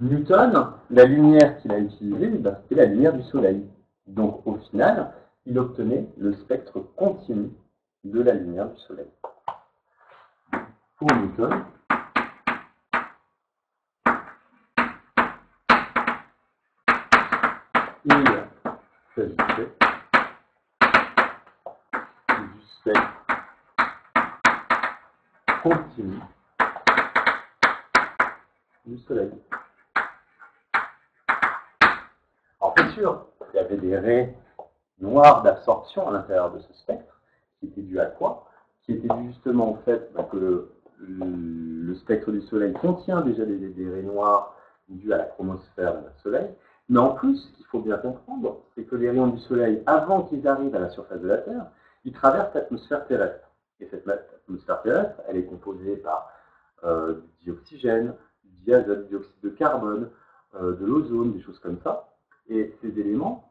Newton, la lumière qu'il a utilisée, c'était la lumière du soleil. Donc, au final, il obtenait le spectre continu de la lumière du soleil. Pour Newton, il s'agissait du spectre continu du soleil. Alors, c'est sûr, il y avait des raies noires d'absorption à l'intérieur de ce spectre, qui était dû à quoi? Qui était dû justement au fait que le spectre du soleil contient déjà des raies noires dues à la chromosphère du soleil. Mais en plus, ce qu'il faut bien comprendre, c'est que les rayons du soleil, avant qu'ils arrivent à la surface de la Terre, ils traversent l'atmosphère terrestre. Et cette atmosphère terrestre, elle est composée par du dioxygène, du diazote, du dioxyde de carbone, de l'ozone, des choses comme ça. Et ces éléments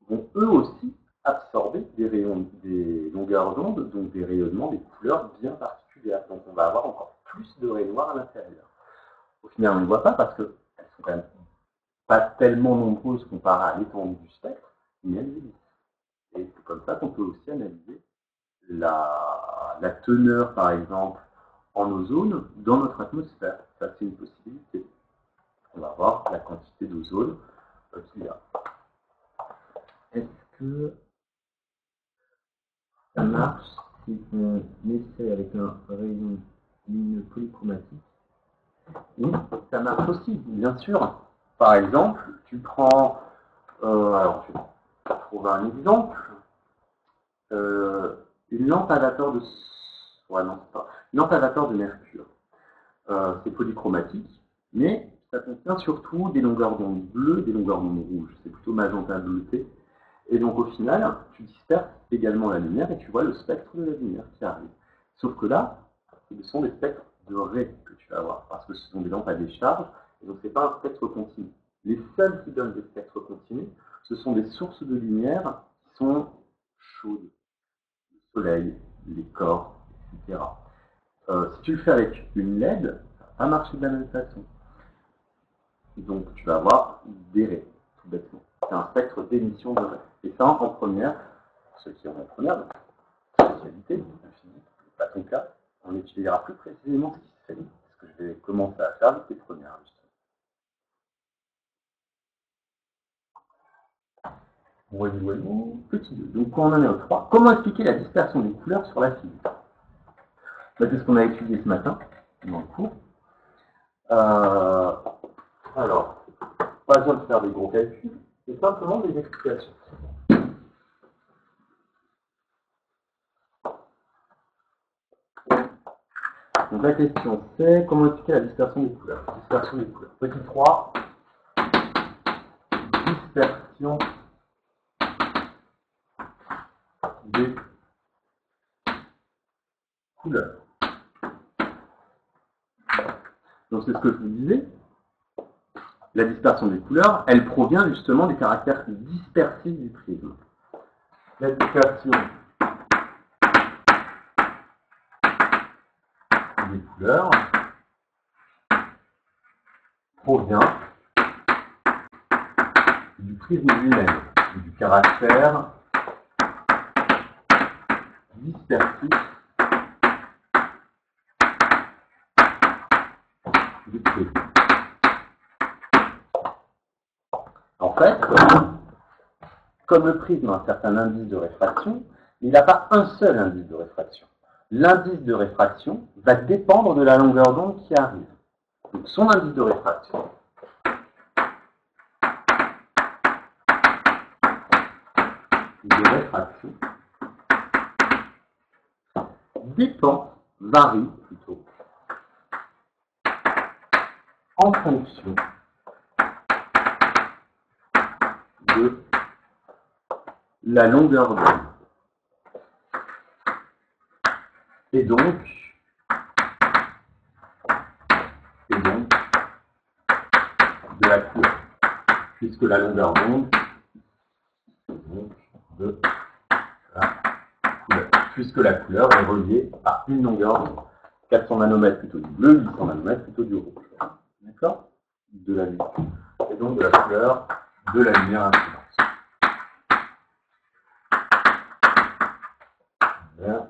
vont eux aussi absorber des rayons, des longueurs d'onde, donc des rayonnements, des couleurs bien particulières. Donc on va avoir encore plus de raies noires à l'intérieur. Au final, on ne les voit pas parce qu'elles sont quand même pas tellement nombreuses comparées à l'étendue du spectre, mais elles existent. Et c'est comme ça qu'on peut aussi analyser la teneur, par exemple, en ozone dans notre atmosphère. Ça, c'est une possibilité. On va voir la quantité d'ozone qu'il y a. Est-ce que ça marche si on essaie avec un rayon lumineux polychromatique? Oui, ça marche aussi, bien sûr. Par exemple, tu prends, alors je vais trouver un exemple, une lampe à vapeur de, ouais, non, c'est pas, une lampe à vapeur de mercure. C'est polychromatique, mais ça contient surtout des longueurs d'onde bleues, des longueurs d'onde rouges. C'est plutôt magenta bleuté. Et donc au final, tu disperses également la lumière et tu vois le spectre de la lumière qui arrive. Sauf que là, ce sont des spectres de raies que tu vas avoir, parce que ce sont des lampes à décharge, et donc ce n'est pas un spectre continu. Les seuls qui donnent des spectres continus, ce sont des sources de lumière qui sont chaudes, le soleil, les corps, etc. Si tu le fais avec une LED, ça ne va pas marcher de la même façon. Donc tu vas avoir des raies, tout bêtement. C'est un spectre d'émission de raies. Et ça, en première, pour ceux qui ont en première spécialité, la physique, pas ton cas, on étudiera plus précisément ce qui se fait, parce que je vais commencer à faire avec les premières, justement. Petit 2. Donc, on en est au 3. Comment expliquer la dispersion des couleurs sur la physique? C'est ce qu'on a étudié ce matin, dans le cours. Alors, pas besoin de faire des gros calculs, c'est simplement des explications. Donc la question c'est comment expliquer la dispersion des couleurs. Dispersion des couleurs. Petit 3, dispersion des couleurs. Donc c'est ce que je vous disais. La dispersion des couleurs, elle provient justement des caractères dispersifs du prisme. La dispersion des couleurs provient du prisme lui-même, du caractère dispersif du prisme. En fait, comme le prisme a un certain indice de réfraction, il n'a pas un seul indice de réfraction. L'indice de réfraction va dépendre de la longueur d'onde qui arrive. Donc son indice de réfraction dépend, varie plutôt, en fonction de la longueur d'onde. Et donc de la couleur, puisque la longueur d'onde de la couleur. Puisque la couleur est reliée à une longueur d'onde. 400 nanomètres plutôt du bleu, 800 nanomètres plutôt du rouge. D'accord? De la lumière. Et donc de la couleur de la lumière incidente. Lumière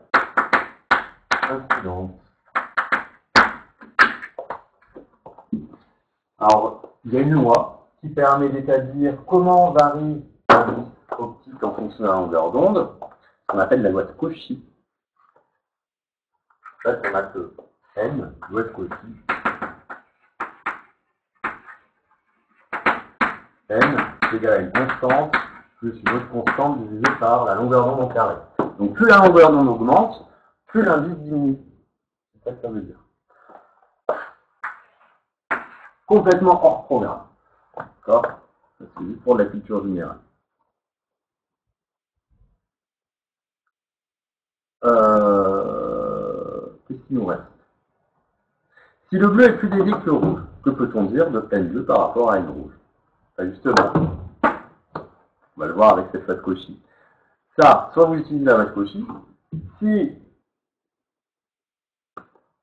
incidente. Alors, il y a une loi qui permet d'établir comment varie l'indice optique en fonction de la longueur d'onde, qu'on appelle la loi de Cauchy. En fait, on a que n, loi de Cauchy, n est égal à une constante plus une autre constante divisée par la longueur d'onde en carré. Donc plus la longueur d'onde augmente, plus l'indice diminue. C'est ça que ça veut dire. Complètement hors programme. D'accord? C'est juste pour de la culture générale. Qu'est-ce qu'il nous reste? Si le bleu est plus léger que le rouge, que peut-on dire de n bleu par rapport à n rouge? Justement, on va le voir avec cette loi de Cauchy. Ça, soit vous utilisez la loi de Cauchy. Si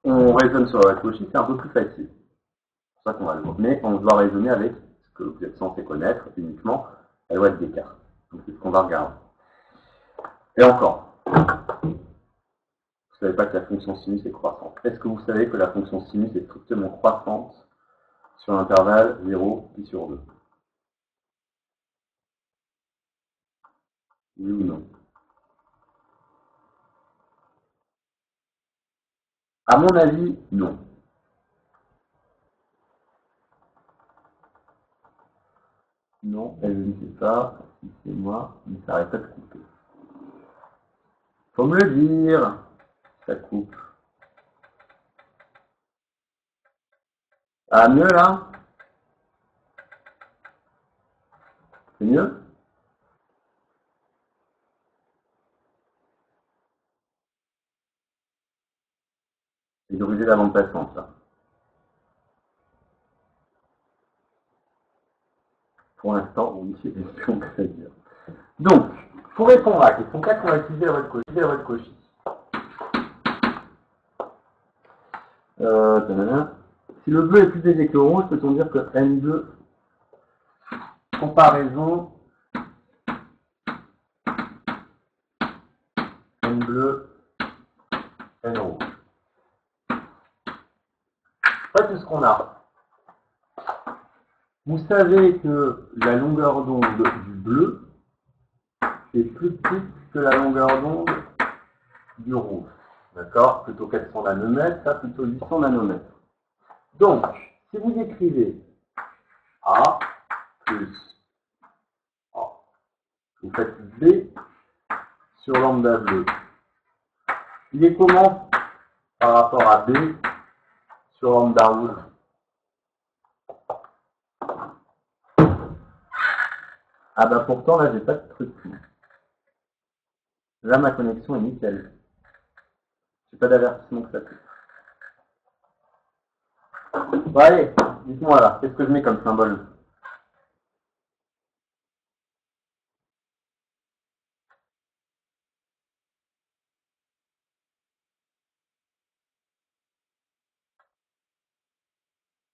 on raisonne sur la loi de Cauchy, c'est un peu plus facile. C'est pour ça qu'on va le voir. Mais on doit raisonner avec ce que vous êtes censé connaître uniquement, la loi de Descartes. Donc c'est ce qu'on va regarder. Et encore, vous ne savez pas que la fonction sinus est croissante. Est-ce que vous savez que la fonction sinus est strictement croissante sur l'intervalle 0 pi sur 2? Oui ou non? À mon avis, non. Non, elle ne sait pas. Si c'est moi, mais ça arrête pas de couper. Faut me le dire. Ça coupe. Ah, mieux là? C'est mieux? C'est brisé la bande passante, ça. Pour l'instant, on y espérons que ça dure. Donc, pour répondre à la question 4, on va utiliser la loi de Cauchy. Si le bleu est plus léger que le rouge, peut-on dire que N2 comparaison N bleu, N rouge. En fait, c'est ce qu'on a. Vous savez que la longueur d'onde du bleu est plus petite que la longueur d'onde du rouge. D'accord? Plutôt 400 nanomètres, ça plutôt 800 nanomètres. Donc, si vous écrivez A plus A, vous faites V sur lambda bleu. Il est comment par rapport à B sur lambda rouge? Ah bah pourtant là j'ai pas de truc. Là ma connexion est nickel. J'ai pas d'avertissement que ça coupe. Bon allez, dites-moi là, qu'est-ce que je mets comme symbole?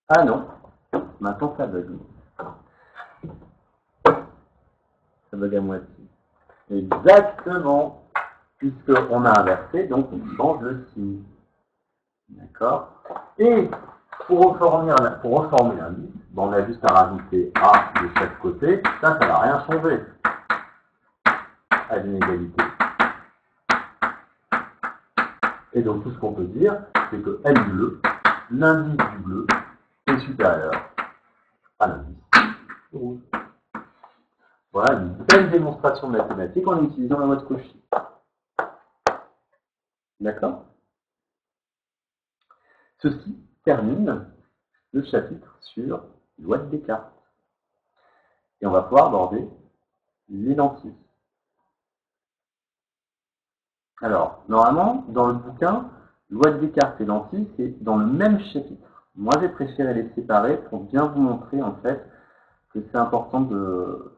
Ah non, maintenant ça bug. Ça bug à moitié. Exactement. Puisqu'on a inversé, donc on change le signe. D'accord? Et pour reformer l'indice, on a juste à rajouter A de chaque côté. Ça va rien changer à l'inégalité. Et donc tout ce qu'on peut dire, c'est que N bleu, l'indice du bleu, est supérieur à l'indice du rouge. Voilà une belle démonstration mathématique en utilisant la loi de Cauchy. D'accord? Ceci termine le chapitre sur la loi de Descartes. Et on va pouvoir aborder les lentilles. Alors, normalement, dans le bouquin, loi de Descartes et lentilles, c'est dans le même chapitre. Moi, j'ai préféré les séparer pour bien vous montrer, en fait, que c'est important de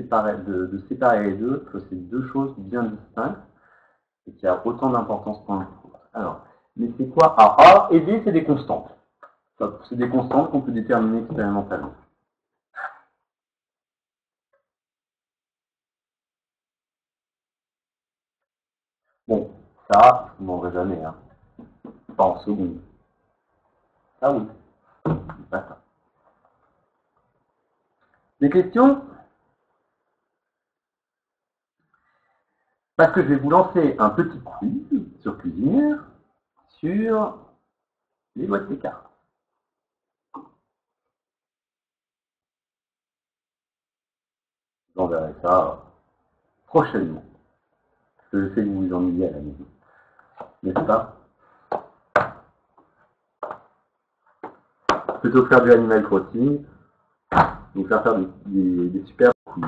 de séparer les deux, que c'est deux choses bien distinctes et qui a autant d'importance pour l'un que pour l'autre. Alors, mais c'est quoi A et B, c'est des constantes. C'est des constantes qu'on peut déterminer expérimentalement. Bon, ça, vous m'en jamais, hein. Pas en seconde. Ah oui, c'est pas ça. Des questions? Parce que je vais vous lancer un petit quiz sur Cuisinière, sur les boîtes de cartes. J'enverrai ça prochainement. Je sais que vous vous ennuyez à la maison. N'est-ce pas? Plutôt que faire du Animal Crossing, vous faire des super quiz.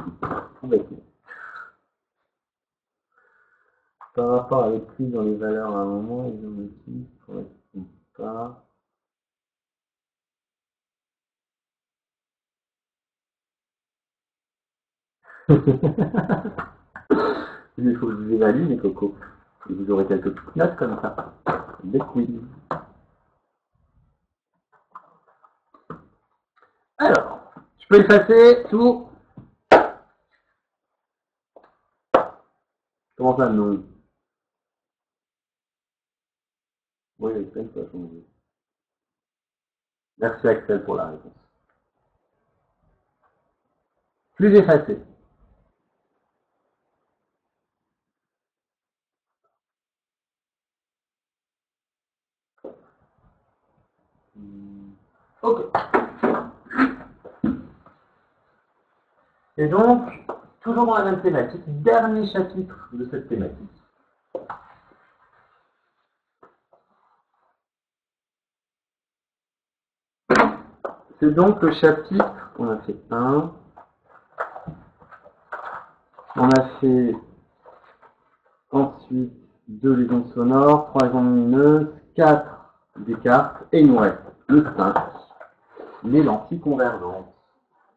Par rapport à les prix dans les valeurs à un moment, ils ont aussi correspondent pas. Il faut que je vous évalue, les cocos. Et vous aurez quelques petites notes comme ça. Des quiz. Alors, je peux effacer tout. Comment ça, non? Oui, Excel, ça a changé. Merci Axel pour la réponse. Plus effacé. Ok. Et donc, toujours dans la même thématique, dernier chapitre de cette thématique. C'est donc le chapitre, on a fait 1, on a fait ensuite 2 liaisons sonores, 3 liaisons lumineuses, 4 des cartes, et il nous reste le 5, les lentilles convergentes.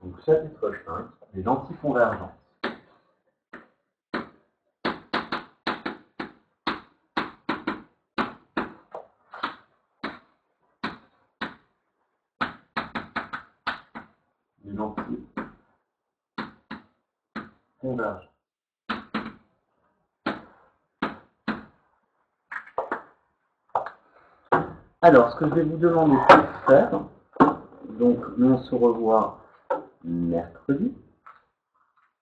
Donc chapitre 5, les lentilles convergentes. Les lentilles convergentes. Alors, ce que je vais vous demander de faire, donc nous on se revoit mercredi.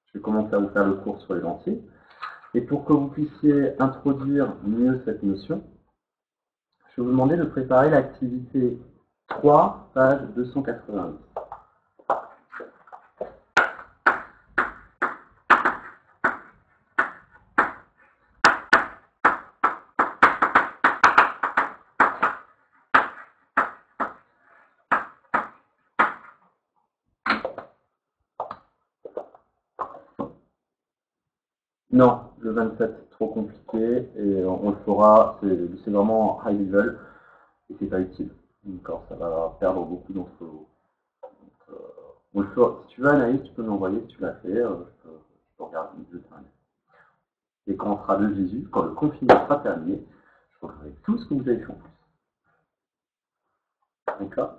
Je vais commencer à vous faire le cours sur les lentilles. Et pour que vous puissiez introduire mieux cette notion, je vais vous demander de préparer l'activité 3, page 288. Non, le 27 c'est trop compliqué et on le fera, c'est vraiment high level et c'est pas utile. D'accord, ça va perdre beaucoup d'entre vous. On le fera. Si tu veux Anaïs, tu peux m'envoyer si tu l'as fait, je peux regarder le jeu. Et quand on sera de Jésus, quand le confinement sera terminé, je regarderai tout ce que vous avez fait en plus. D'accord?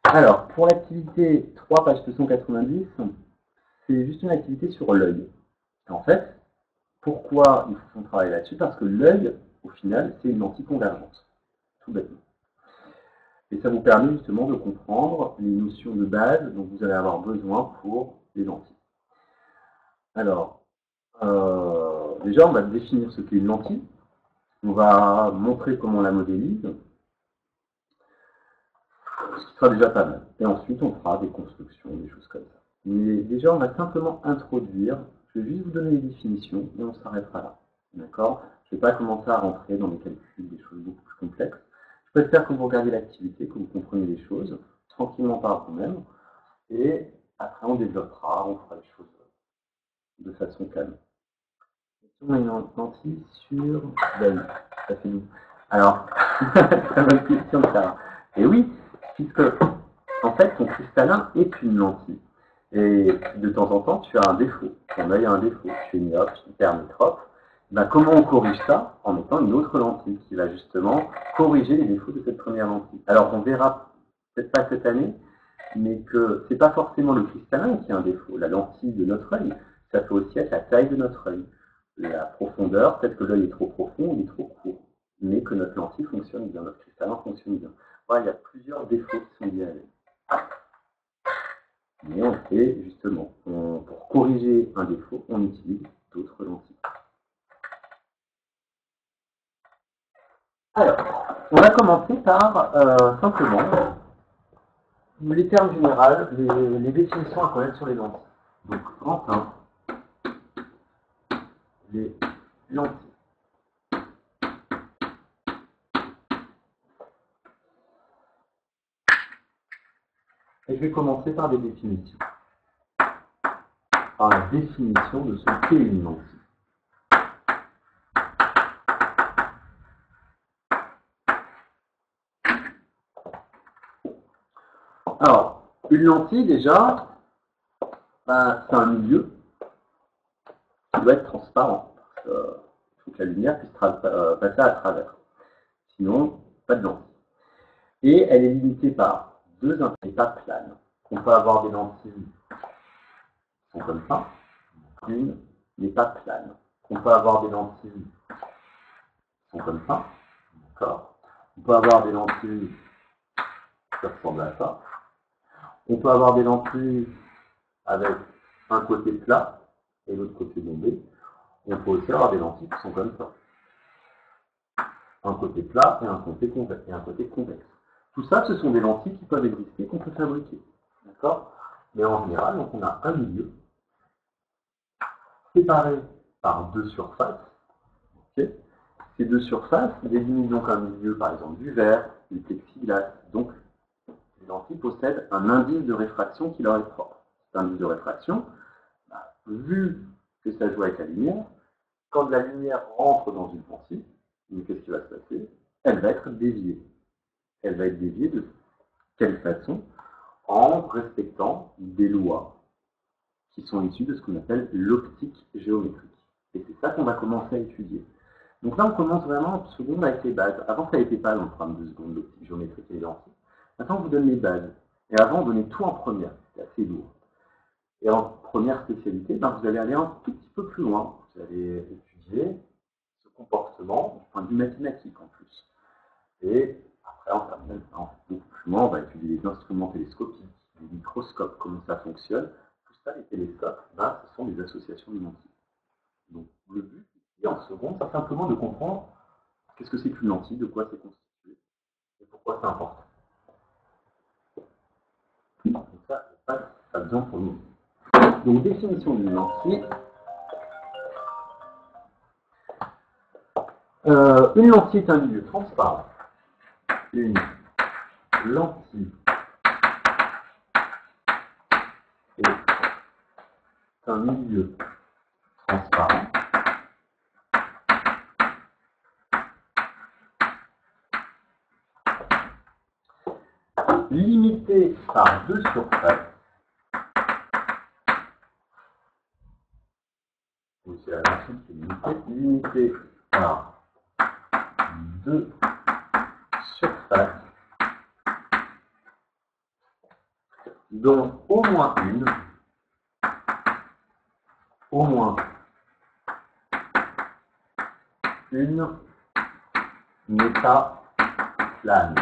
Alors, pour l'activité 3, page 290, c'est juste une activité sur l'œil. En fait, pourquoi il faut qu'on travaille là-dessus? Parce que l'œil, au final, c'est une lentille convergente, tout bêtement. Et ça vous permet justement de comprendre les notions de base dont vous allez avoir besoin pour les lentilles. Alors, déjà, on va définir ce qu'est une lentille. On va montrer comment on la modélise, ce qui sera déjà pas mal. Et ensuite, on fera des constructions, des choses comme ça. Mais déjà, on va simplement introduire. Je vais juste vous donner les définitions et on s'arrêtera là. D'accord? Je ne vais pas commencer à rentrer dans les calculs, des choses beaucoup plus complexes. Je préfère que vous regardiez l'activité, que vous compreniez les choses tranquillement par vous-même. Et après, on développera, on fera les choses de façon calme. On a une lentille sur l'œil. Ça fait nous. Alors, très bonne question, Sarah. Et oui, puisque, en fait, ton cristallin est une lentille. Et de temps en temps, tu as un défaut. Ton œil a un défaut. Tu es myope, hypermétrope. Ben, comment on corrige ça? En mettant une autre lentille qui va justement corriger les défauts de cette première lentille. Alors, on verra peut-être pas cette année, mais que c'est pas forcément le cristallin qui a un défaut. La lentille de notre œil, ça peut aussi être la taille de notre œil. La profondeur, peut-être que l'œil est trop profond ou il est trop court. Mais que notre lentille fonctionne bien, notre cristallin fonctionne bien. Voilà, il y a plusieurs défauts qui sont liés à l'œil. Mais on fait justement, pour corriger un défaut, on utilise d'autres lentilles. Alors, on va commencer par simplement les termes généraux, les définitions à connaître sur les lentilles. Donc, grand 1, les lentilles. Et je vais commencer par des définitions. Par la définition de ce qu'est une lentille. Alors, une lentille, déjà, c'est un milieu qui doit être transparent. Il faut que la lumière puisse passer à travers. Sinon, pas de lentille. Et elle est limitée par deux étapes planes. On peut avoir des lentilles qui sont comme ça. Une n'est pas plane. On peut avoir des lentilles qui sont comme ça. D'accord. On peut avoir des lentilles qui ressemblent à ça. On peut avoir des lentilles avec un côté plat et l'autre côté bombé. On peut aussi avoir des lentilles qui sont comme ça. Un côté plat et un côté convexe. Tout ça, ce sont des lentilles qui peuvent exister, qu'on peut fabriquer. D'accord? Mais en général, donc on a un milieu séparé par deux surfaces. Okay. Ces deux surfaces désignent donc un milieu, par exemple, du verre, du plexiglas. Donc, les lentilles possèdent un indice de réfraction qui leur est propre. Cet indice de réfraction, vu que ça joue avec la lumière, quand la lumière rentre dans une lentille, qu'est-ce qui va se passer? Elle va être déviée. Elle va être déviée de quelle façon? En respectant des lois qui sont issues de ce qu'on appelle l'optique géométrique. Et c'est ça qu'on va commencer à étudier. Donc là, on commence vraiment en seconde avec les bases. Avant, ça n'était pas dans le programme de seconde, l'optique géométrique et les lentilles. Maintenant, on vous donne les bases. Et avant, on donnait tout en première. C'est assez lourd. Et en première spécialité, vous allez aller un tout petit peu plus loin. Vous allez étudier ce comportement du point de vue mathématique en plus. Et après, on termine beaucoup plus loin, on va étudier les instruments télescopiques, les microscopes, comment ça fonctionne. Tout ça, les télescopes, ce sont des associations de lentilles. Donc le but, ici, en seconde, c'est simplement de comprendre qu'est-ce que c'est qu'une lentille, de quoi c'est constitué, et pourquoi c'est important. Donc ça a besoin pour nous. Donc définition d'une lentille. Une lentille est un milieu transparent. Une lentille est un milieu transparent limité par deux surfaces. Donc c'est la lentille qui est limitée par deux surfaces, dont au moins une n'est pas plane.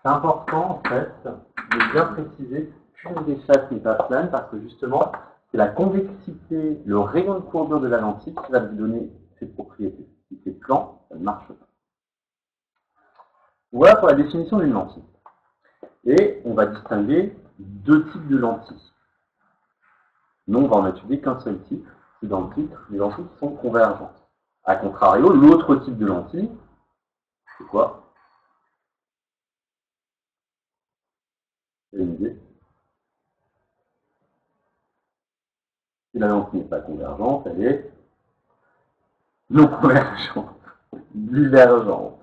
C'est important, en fait, de bien préciser qu'une des faces n'est pas plane, parce que justement, c'est la convexité, le rayon de courbure de la lentille qui va lui donner ses propriétés. Si c'est plan, ça ne marche pas. Voilà pour la définition d'une lentille. Et on va distinguer deux types de lentilles. Nous, on va en étudier qu'un seul type, c'est dans le titre, les lentilles qui sont convergentes. A contrario, l'autre type de lentille, c'est quoi? C'est une idée. Si la lentille n'est pas convergente, elle est non convergente, divergente.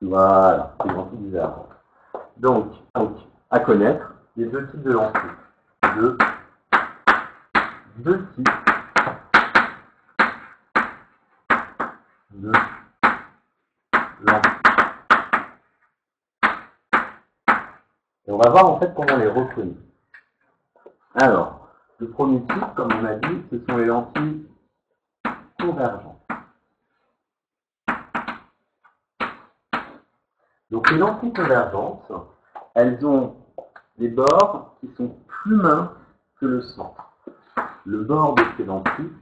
Voilà, c'est une lentille divergente. Donc, à connaître, il y a deux types de lentilles. Deux types de lentilles. Et on va voir en fait comment on les reconnaît. Alors, le premier type, comme on a dit, ce sont les lentilles convergentes. Donc les lentilles convergentes, elles ont des bords qui sont plus minces que le centre. Le bord de ces lentilles,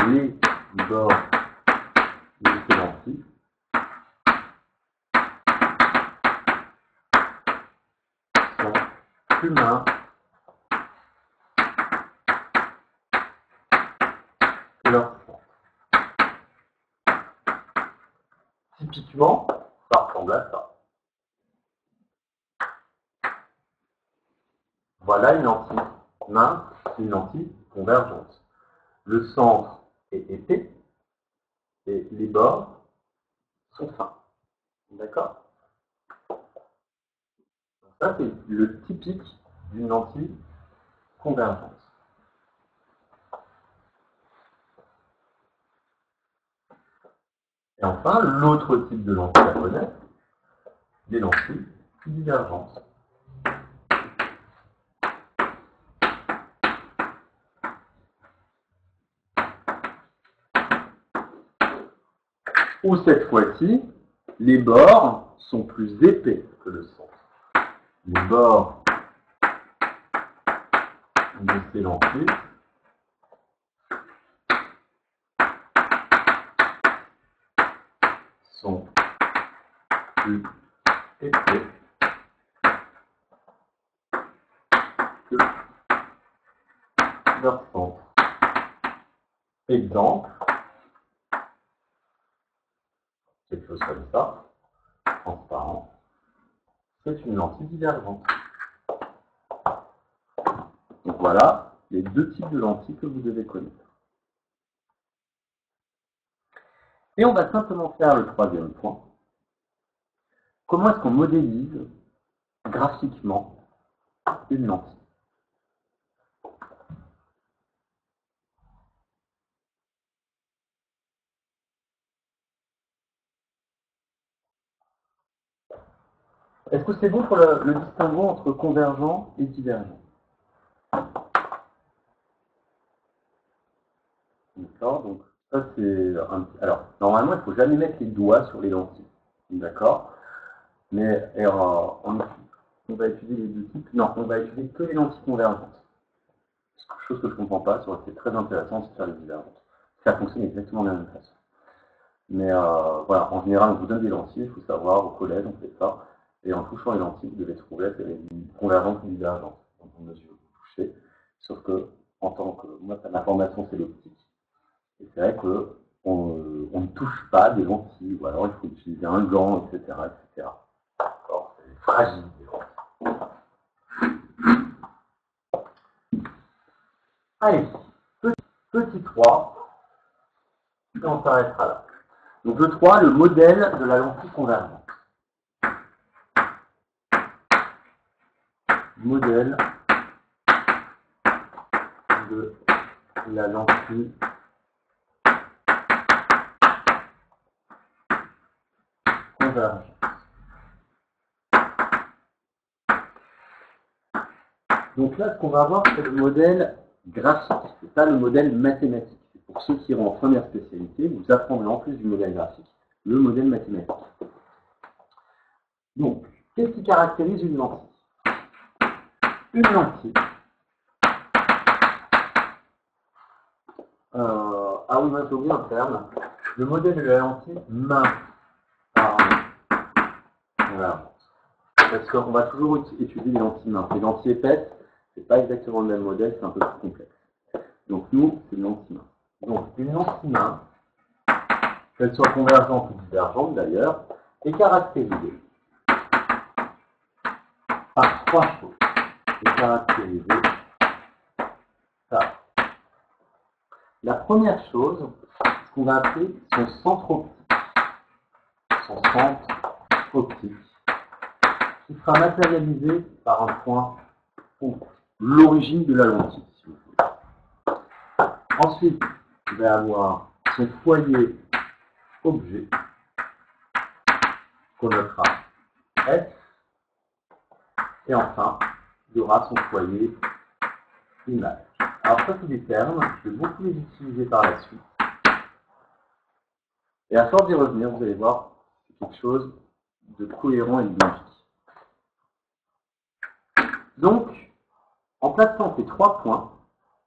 les bords de ces lentilles, sont plus minces que leur centre. Typiquement, ça ressemble à ça. Voilà une lentille mince, une lentille convergente. Le centre est épais et les bords sont fins. D'accord? Ça, c'est le typique d'une lentille convergente. Et enfin, l'autre type de lentille à connaître, des lentilles divergentes. Où cette fois-ci, les bords sont plus épais que le centre. Les bords de ces lentilles sont plus épais que leur centre. Exemple, quelque chose comme ça, transparent, c'est une lentille divergente. Donc voilà les deux types de lentilles que vous devez connaître. Et on va simplement faire le troisième point. Comment est-ce qu'on modélise graphiquement une lentille? Est-ce que c'est bon pour le distinguo entre convergent et divergent? D'accord, donc ça c'est un... Alors, normalement, il ne faut jamais mettre les doigts sur les lentilles. D'accord? Mais on va étudier les deux types. Non, on va étudier que les lentilles convergentes. Chose que je ne comprends pas, ça aurait été très intéressant de faire les divergentes. Ça fonctionne exactement de la même façon. Mais voilà, en général, on vous donne des lentilles, il faut savoir, au collège, on fait ça. Et en touchant les lentilles, vous devez trouver si elles sont convergentes ou divergentes. Donc, on mesure, vous touchez. Sauf que, en tant que moi, ma formation, c'est l'optique. Et c'est vrai qu'on ne touche pas des lentilles, ou alors il faut utiliser un gant, etc. etc. D'accord, c'est fragile, les lentilles. Allez, petit 3, et on s'arrêtera là. Donc le 3, le modèle de la lentille convergente. Modèle de la lentille convergente. Donc là, ce qu'on va voir, c'est le modèle graphique. C'est pas le modèle mathématique. C'est pour ceux qui iront en première spécialité, vous apprendrez en plus du modèle graphique, le modèle mathématique. Donc, qu'est-ce qui caractérise une lentille? Une lentille. Ah oui, j'ai oublié un terme. Le modèle de la lentille mince. Voilà. Parce qu'on va toujours étudier les lentilles minces. Les lentilles épaisses, c'est pas exactement le même modèle, c'est un peu plus complexe. Donc nous, c'est une lentille mince. Donc une lentille mince, qu'elle soit convergente ou divergente d'ailleurs, est caractérisée par trois choses. Est caractérisée par la première chose, ce qu'on va appeler son centre optique. Son centre optique, qui sera matérialisé par un point l'origine de la lentille, si vous voulez. Ensuite, je vais avoir son foyer objet, qu'on notera S. Et enfin, il y aura son foyer image. Alors ça, c'est des termes, je vais beaucoup les utiliser par la suite. Et à force d'y revenir, vous allez voir, c'est quelque chose de cohérent et de logique. Donc, en plaçant ces 3 points,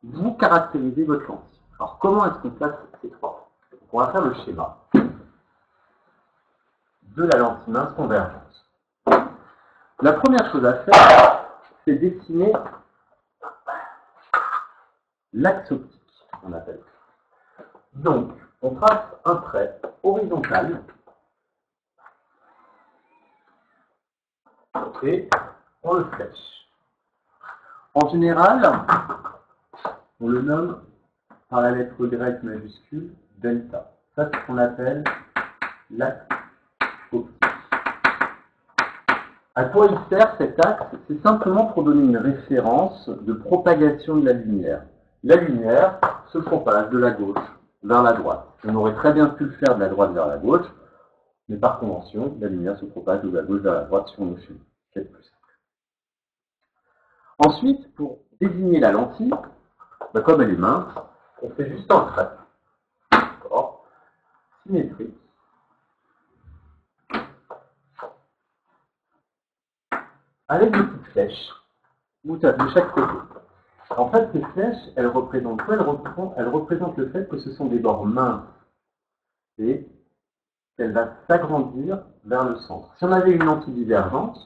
vous caractérisez votre lentille. Alors, comment est-ce qu'on place ces 3 points? On va faire le schéma de la lentille mince convergente. La première chose à faire, c'est dessiner l'axe optique, on appelle. Donc, on trace un trait horizontal et on le flèche. En général, on le nomme par la lettre Y majuscule delta. Ça, c'est ce qu'on appelle l'axe optique. À quoi il sert cet axe? C'est simplement pour donner une référence de propagation de la lumière. La lumière se propage de la gauche vers la droite. On aurait très bien pu le faire de la droite vers la gauche, mais par convention, la lumière se propage de la gauche vers la droite sur nos schémas. C'est le plus simple. Ensuite, pour désigner la lentille, comme elle est mince, on fait juste un trait. Symétrique. Avec des petites flèches, de chaque côté. En fait, ces flèches, elles représentent quoi? Elles représentent le fait que ce sont des bords minces et qu'elle va s'agrandir vers le centre. Si on avait une lentille divergente,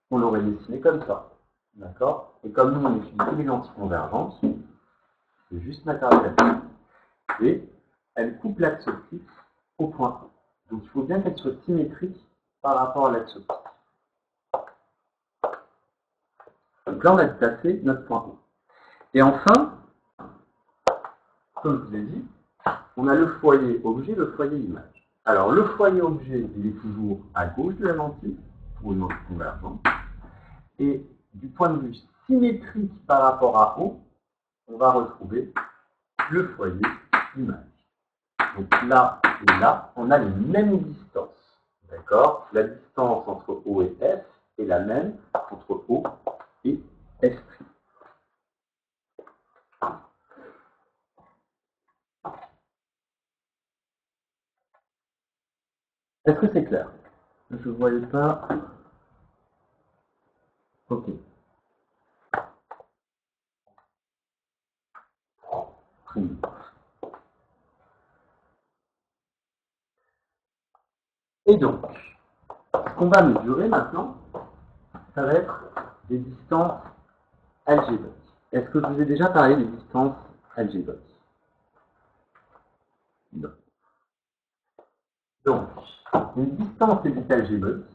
on l'aurait dessinée comme ça. D'accord? Et comme nous, on utilise les lentilles convergentes, c'est juste matériel. Et elle coupe l'axe optique au point. Donc il faut bien qu'elle soit symétrique par rapport à l'axe optique. Donc là, on a placé notre point haut. Et enfin, comme je vous l'ai dit, on a le foyer objet, le foyer image. Alors, le foyer objet, il est toujours à gauche de la lentille, pour une lentille convergente. Et du point de vue symétrique par rapport à haut, on va retrouver le foyer image. Donc là et là, on a les mêmes distances. D'accord? La distance entre O et F est la même entre O et F'. Est-ce que c'est clair? Je ne voyais pas. Ok. Et donc, ce qu'on va mesurer maintenant, ça va être des distances algébriques. Est-ce que je vous ai déjà parlé des distances algébriques? Non. Donc, une distance est dite algébrique.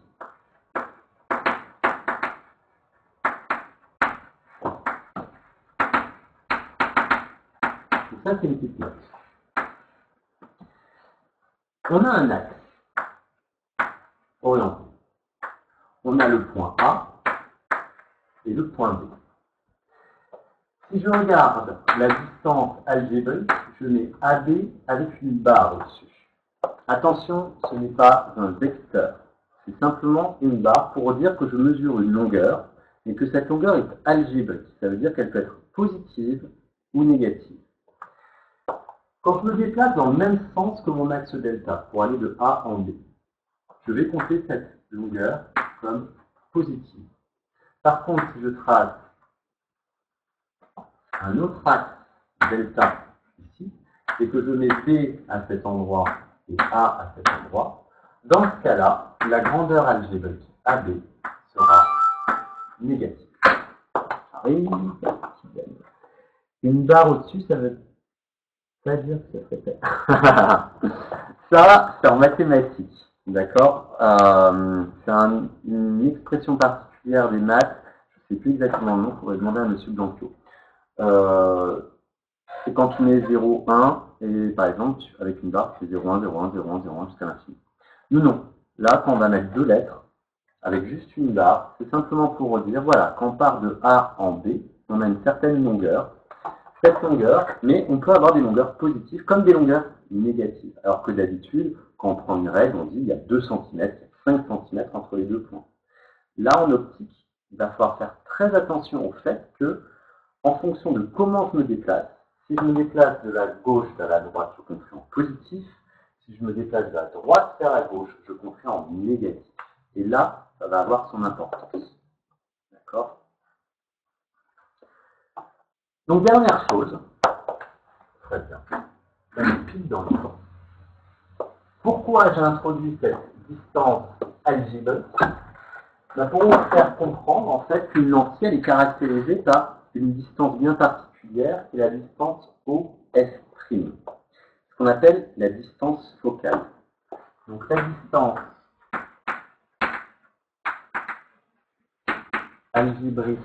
Et ça, c'est une petite note. On a un axe orienté. On a le point A et le point B. Si je regarde la distance algébrique, je mets AB avec une barre au-dessus. Attention, ce n'est pas un vecteur. C'est simplement une barre pour dire que je mesure une longueur, mais que cette longueur est algébrique. Ça veut dire qu'elle peut être positive ou négative. Quand je me déplace dans le même sens que mon axe delta, pour aller de A en B, je vais compter cette longueur comme positive. Par contre, si je trace un autre axe delta ici, et que je mets B à cet endroit et A à cet endroit, dans ce cas-là, la grandeur algébrique AB sera négative. Une barre au-dessus, ça veut pas dire que ça fait ça, c'est en mathématiques. D'accord? C'est une expression particulière des maths. Je ne sais plus exactement le nom, il faudrait demander à M. Blanquio. C'est quand tu mets 0, 1, et par exemple, avec une barre, tu fais 0, 1, 0, 1, 0, 1, 0, 1 jusqu'à l'infini. Nous, non. Là, quand on va mettre deux lettres, avec juste une barre. C'est simplement pour dire, voilà, quand on part de A en B, on a une certaine longueur. Cette longueur, mais on peut avoir des longueurs positives comme des longueurs négatives. Alors que d'habitude, quand on prend une règle, on dit il y a 2 cm, il y a 5 cm entre les deux points. Là, en optique, il va falloir faire très attention au fait que, en fonction de comment je me déplace, si je me déplace de la gauche vers la droite, je compris en positif. Si je me déplace de la droite vers la gauche, je compris en négatif. Et là, ça va avoir son importance. D'accord? Donc, dernière chose, très bien, pile dans le temps. Pourquoi j'ai introduit cette distance algébrique? Pour vous faire comprendre en fait qu'une lentille est caractérisée par une distance bien particulière qui est la distance OS', ce qu'on appelle la distance focale. Donc la distance algébrique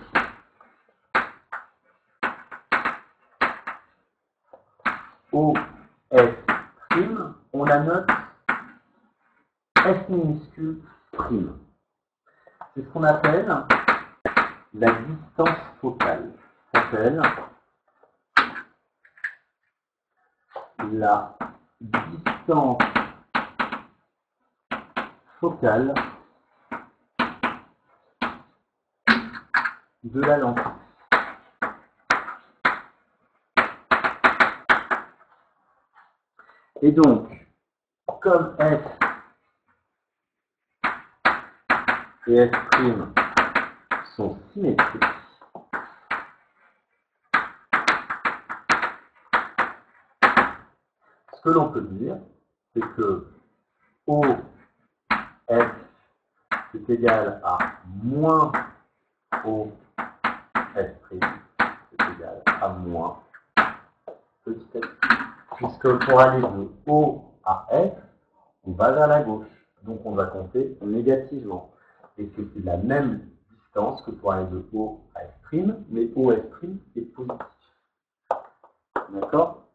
OS', on la note S minuscule prime. C'est ce qu'on appelle la distance focale. Ça s'appelle la distance focale de la lentille. Et donc, comme S et S' sont symétriques, ce que l'on peut dire, c'est que OS est égal à moins OS', c'est égal à moins petit s. Puisque pour aller de O à S, on va vers la gauche. Donc on va compter négativement. Et c'est la même distance que pour aller de O à S', mais OS' est positif. D'accord?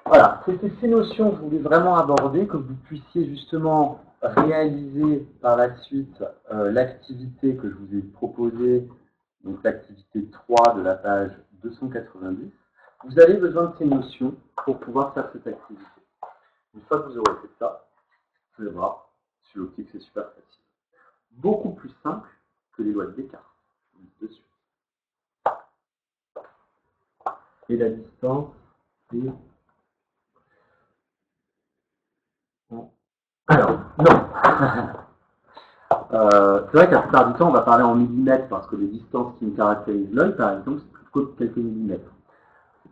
Voilà, c'était ces notions que je voulais vraiment aborder, que vous puissiez justement réaliser par la suite l'activité que je vous ai proposée, donc l'activité 3 de la page 290. Vous avez besoin de ces notions pour pouvoir faire cette activité. Une fois que vous aurez fait ça, vous allez voir, sur l'optique c'est super facile. Beaucoup plus simple que les lois de Descartes. Dessus. Et la distance, c'est... Alors, non. C'est vrai qu'à la plupart du temps, on va parler en millimètres parce que les distances qui nous caractérisent l'œil, par exemple, c'est plutôt quelques millimètres.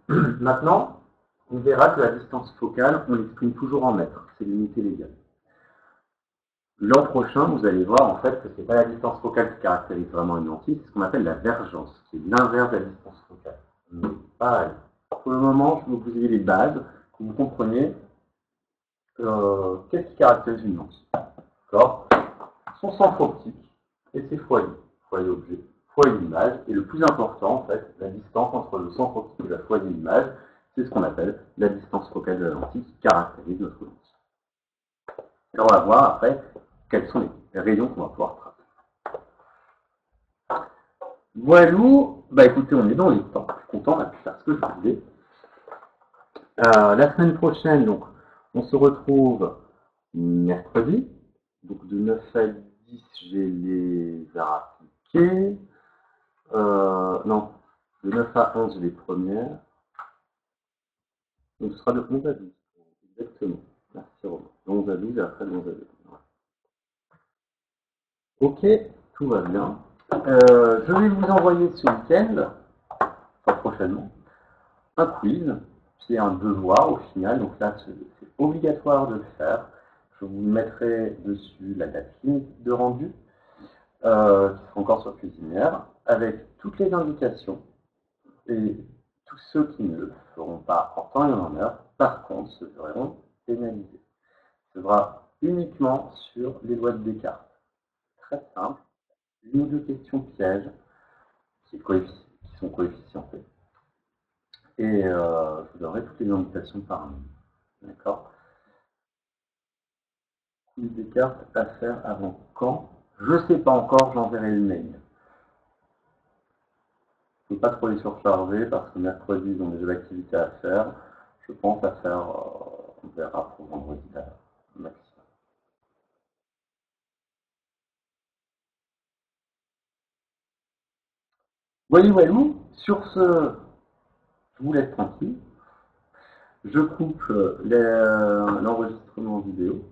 Maintenant, on verra que la distance focale, on l'exprime toujours en mètres. C'est l'unité légale. L'an prochain, vous allez voir en fait que ce n'est pas la distance focale qui caractérise vraiment une lentille, c'est ce qu'on appelle la vergence, qui est l'inverse de la distance focale. Mais pareil. Pour le moment, je vais vous poser les bases, que vous compreniez qu'est-ce qui caractérise une lentille. D'accord? Son centre optique et ses foyers. Foyer objet, foyer image. Et le plus important, en fait, la distance entre le centre optique et la foyer image, c'est ce qu'on appelle la distance focale de la lentille qui caractérise notre lentille. Et on va voir après quels sont les rayons qu'on va pouvoir tracer. Voilà, bah écoutez, on est dans les temps. Je suis content, on a pu faire ce que je voulais. La semaine prochaine, donc, on se retrouve mercredi. Donc de 9 à 10, j'ai les arts appliqués. Non, de 9 à 11, j'ai les premières. Donc ce sera de 11 à 12. Exactement. Merci Romain. De 11 à 12 et après de 11 à 12. Ok, tout va bien. Je vais vous envoyer ce week-end, enfin prochainement, un quiz. C'est un devoir au final, donc là c'est obligatoire de le faire. Je vous mettrai dessus la date limite de rendu, qui sera encore sur Cuisinière, avec toutes les indications. Et tous ceux qui ne le feront pas en temps et en heure, par contre, se verront pénalisés. Ce sera uniquement sur les lois de Descartes. Très simple. Une ou deux questions pièges qui sont coefficientées. Et je vous donnerai toutes les indications par mail. D'accord? Quiz Descartes à faire avant quand? Je ne sais pas encore, j'enverrai le mail. Je ne peux pas trop les surcharger parce que mercredi, ils ont des activités à faire. Je pense à faire, on verra pour vendredi maximum. Voyez, voyez-vous, sur ce, je vous laisse tranquille. Je coupe l'enregistrement vidéo.